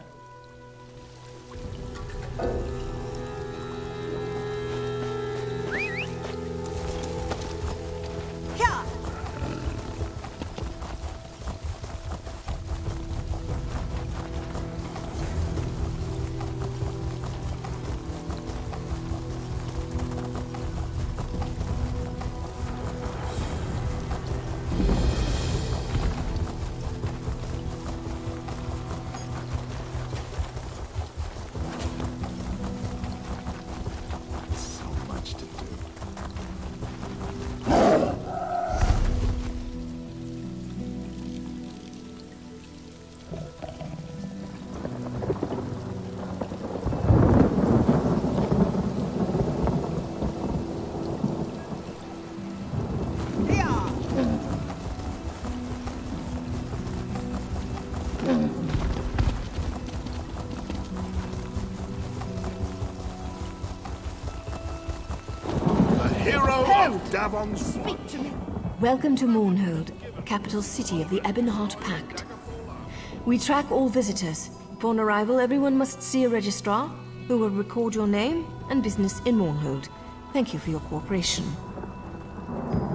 Davon, speak to me. Welcome to Mournhold, capital city of the Ebonheart Pact. We track all visitors. Upon arrival, everyone must see a registrar, who will record your name and business in Mournhold. Thank you for your cooperation.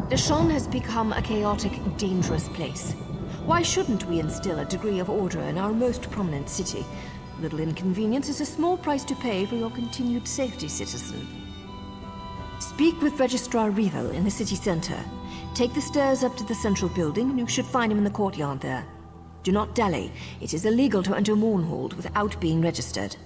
Deshawn has become a chaotic, dangerous place. Why shouldn't we instill a degree of order in our most prominent city? Little inconvenience is a small price to pay for your continued safety, citizen. Speak with Registrar Revel in the city center. Take the stairs up to the central building, and you should find him in the courtyard there. Do not dally. It is illegal to enter Mournhold without being registered.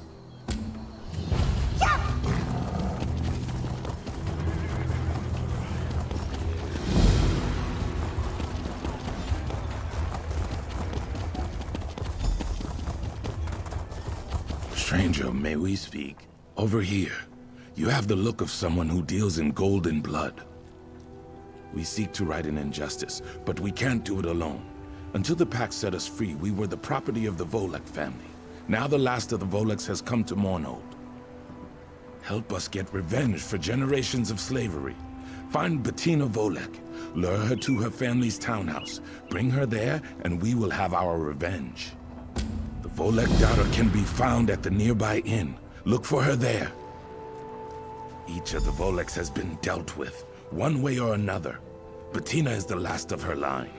Stranger, may we speak? Over here. You have the look of someone who deals in gold and blood. We seek to right an injustice, but we can't do it alone. Until the Pact set us free, we were the property of the Volek family. Now the last of the Voleks has come to Mournhold. Help us get revenge for generations of slavery. Find Bettina Volek. Lure her to her family's townhouse. Bring her there, and we will have our revenge. The Volek daughter can be found at the nearby inn. Look for her there. Each of the Voleks has been dealt with, one way or another. Bettina is the last of her line.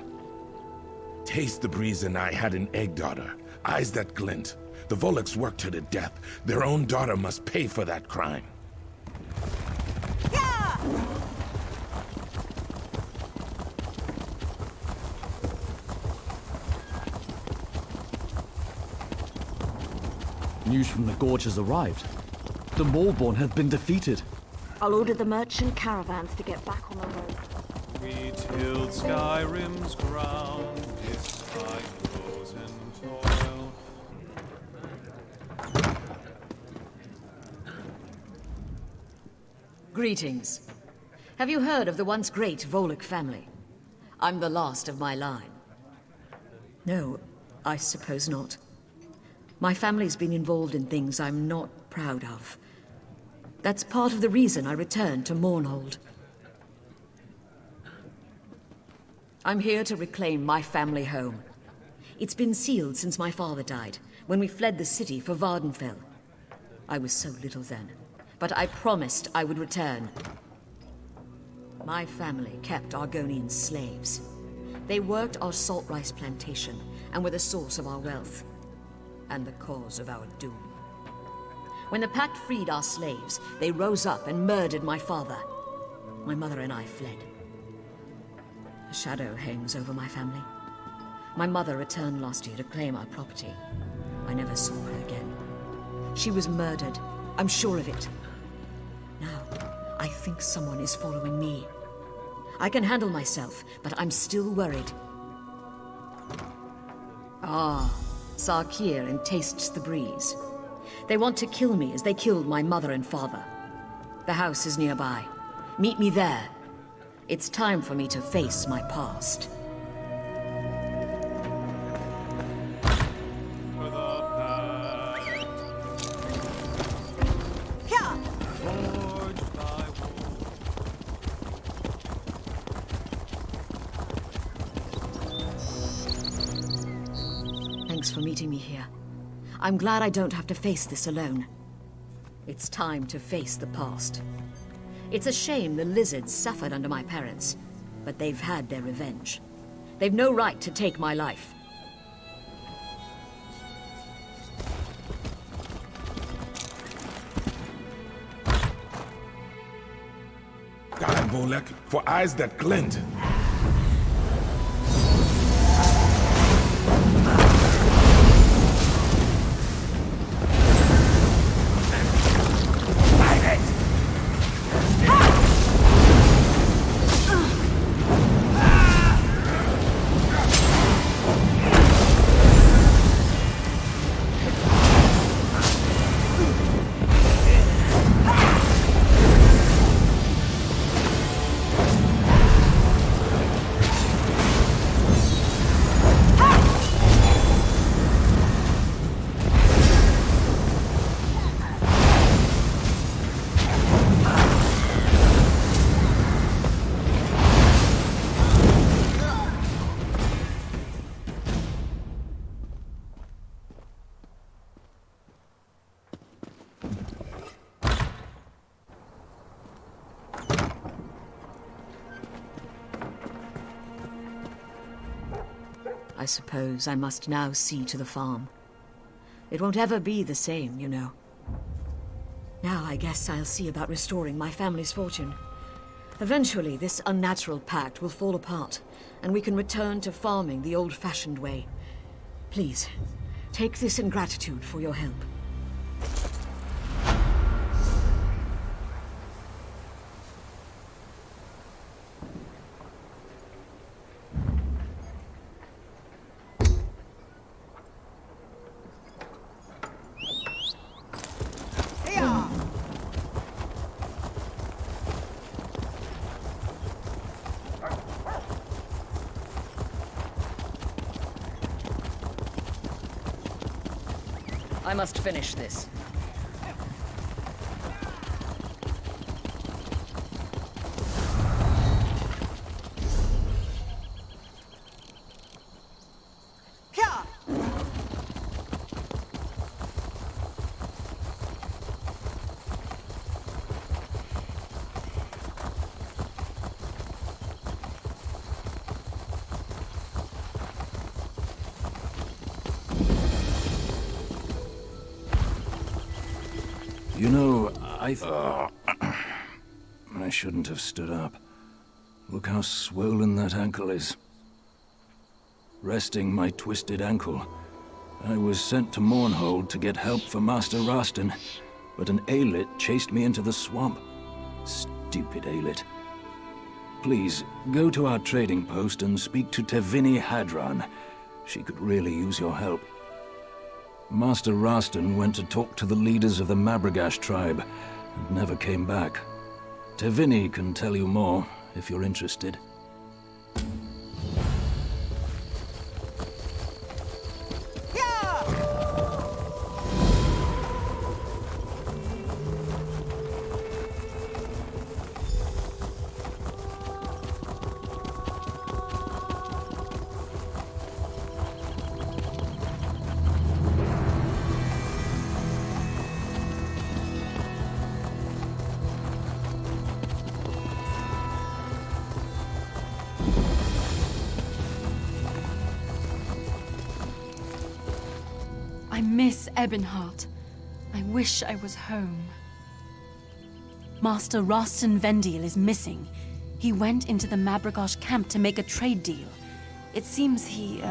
Taste the Breeze and I had an egg daughter, eyes that glint. The Voleks worked her to death. Their own daughter must pay for that crime. News from the Gorge has arrived. The Maulborn have been defeated. I'll order the merchant caravans to get back on the road. We tilled Skyrim's ground, despite frozen toil. Greetings. Have you heard of the once great Volek family? I'm the last of my line. No, I suppose not. My family's been involved in things I'm not proud of. That's part of the reason I returned to Mournhold. I'm here to reclaim my family home. It's been sealed since my father died, when we fled the city for Vardenfell. I was so little then, but I promised I would return. My family kept Argonian slaves. They worked our salt rice plantation and were the source of our wealth, and the cause of our doom. When the Pact freed our slaves, they rose up and murdered my father. My mother and I fled. A shadow hangs over my family. My mother returned last year to claim our property. I never saw her again. She was murdered. I'm sure of it. Now, I think someone is following me. I can handle myself, but I'm still worried. Ah, Sarkir and Tastes the Breeze. They want to kill me as they killed my mother and father. The house is nearby. Meet me there. It's time for me to face my past. Thanks for meeting me here. I'm glad I don't have to face this alone. It's time to face the past. It's a shame the lizards suffered under my parents, but they've had their revenge. They've no right to take my life. Die, Volek, for eyes that glint. I suppose I must now see to the farm. It won't ever be the same, you know. Now I guess I'll see about restoring my family's fortune. Eventually, this unnatural pact will fall apart, and we can return to farming the old-fashioned way. Please, take this in gratitude for your help. I must finish this. I shouldn't have stood up. Look how swollen that ankle is. Resting my twisted ankle, I was sent to Mournhold to get help for Master Rastin, but an Aelid chased me into the swamp. Stupid Aelid. Please, go to our trading post and speak to Tevini Hadran. She could really use your help. Master Rastin went to talk to the leaders of the Mabragash tribe and never came back. Tevini can tell you more if you're interested. I miss Ebonheart. I wish I was home. Master Rastin Vendil is missing. He went into the Mabragash camp to make a trade deal. It seems he,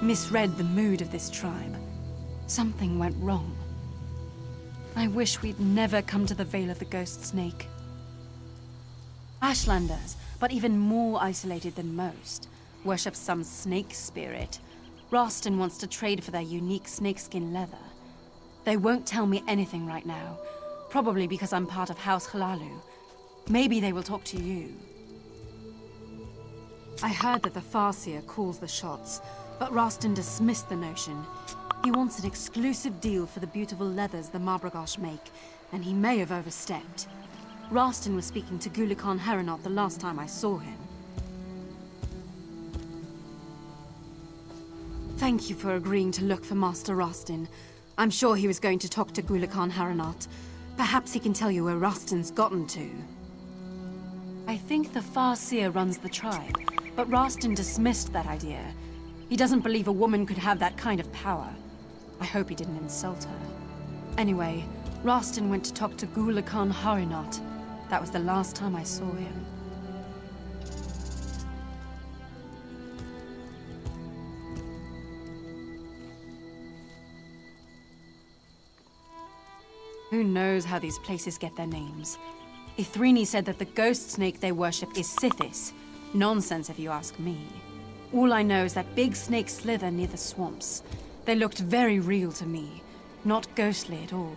misread the mood of this tribe. Something went wrong. I wish we'd never come to the Vale of the Ghost Snake. Ashlanders, but even more isolated than most, worship some snake spirit. Rastin wants to trade for their unique snakeskin leather. They won't tell me anything right now, probably because I'm part of House Hlaalu. Maybe they will talk to you. I heard that the Farseer calls the shots, but Rastin dismissed the notion. He wants an exclusive deal for the beautiful leathers the Mabragash make, and he may have overstepped. Rastin was speaking to Gulakan Haranot the last time I saw him. Thank you for agreeing to look for Master Rastin. I'm sure he was going to talk to Gulakan Haranot. Perhaps he can tell you where Rastin's gotten to. I think the Farseer runs the tribe, but Rastin dismissed that idea. He doesn't believe a woman could have that kind of power. I hope he didn't insult her. Anyway, Rastin went to talk to Gulakan Haranot. That was the last time I saw him. Who knows how these places get their names? Ithrini said that the ghost snake they worship is Sithis. Nonsense if you ask me. All I know is that big snakes slither near the swamps. They looked very real to me, not ghostly at all.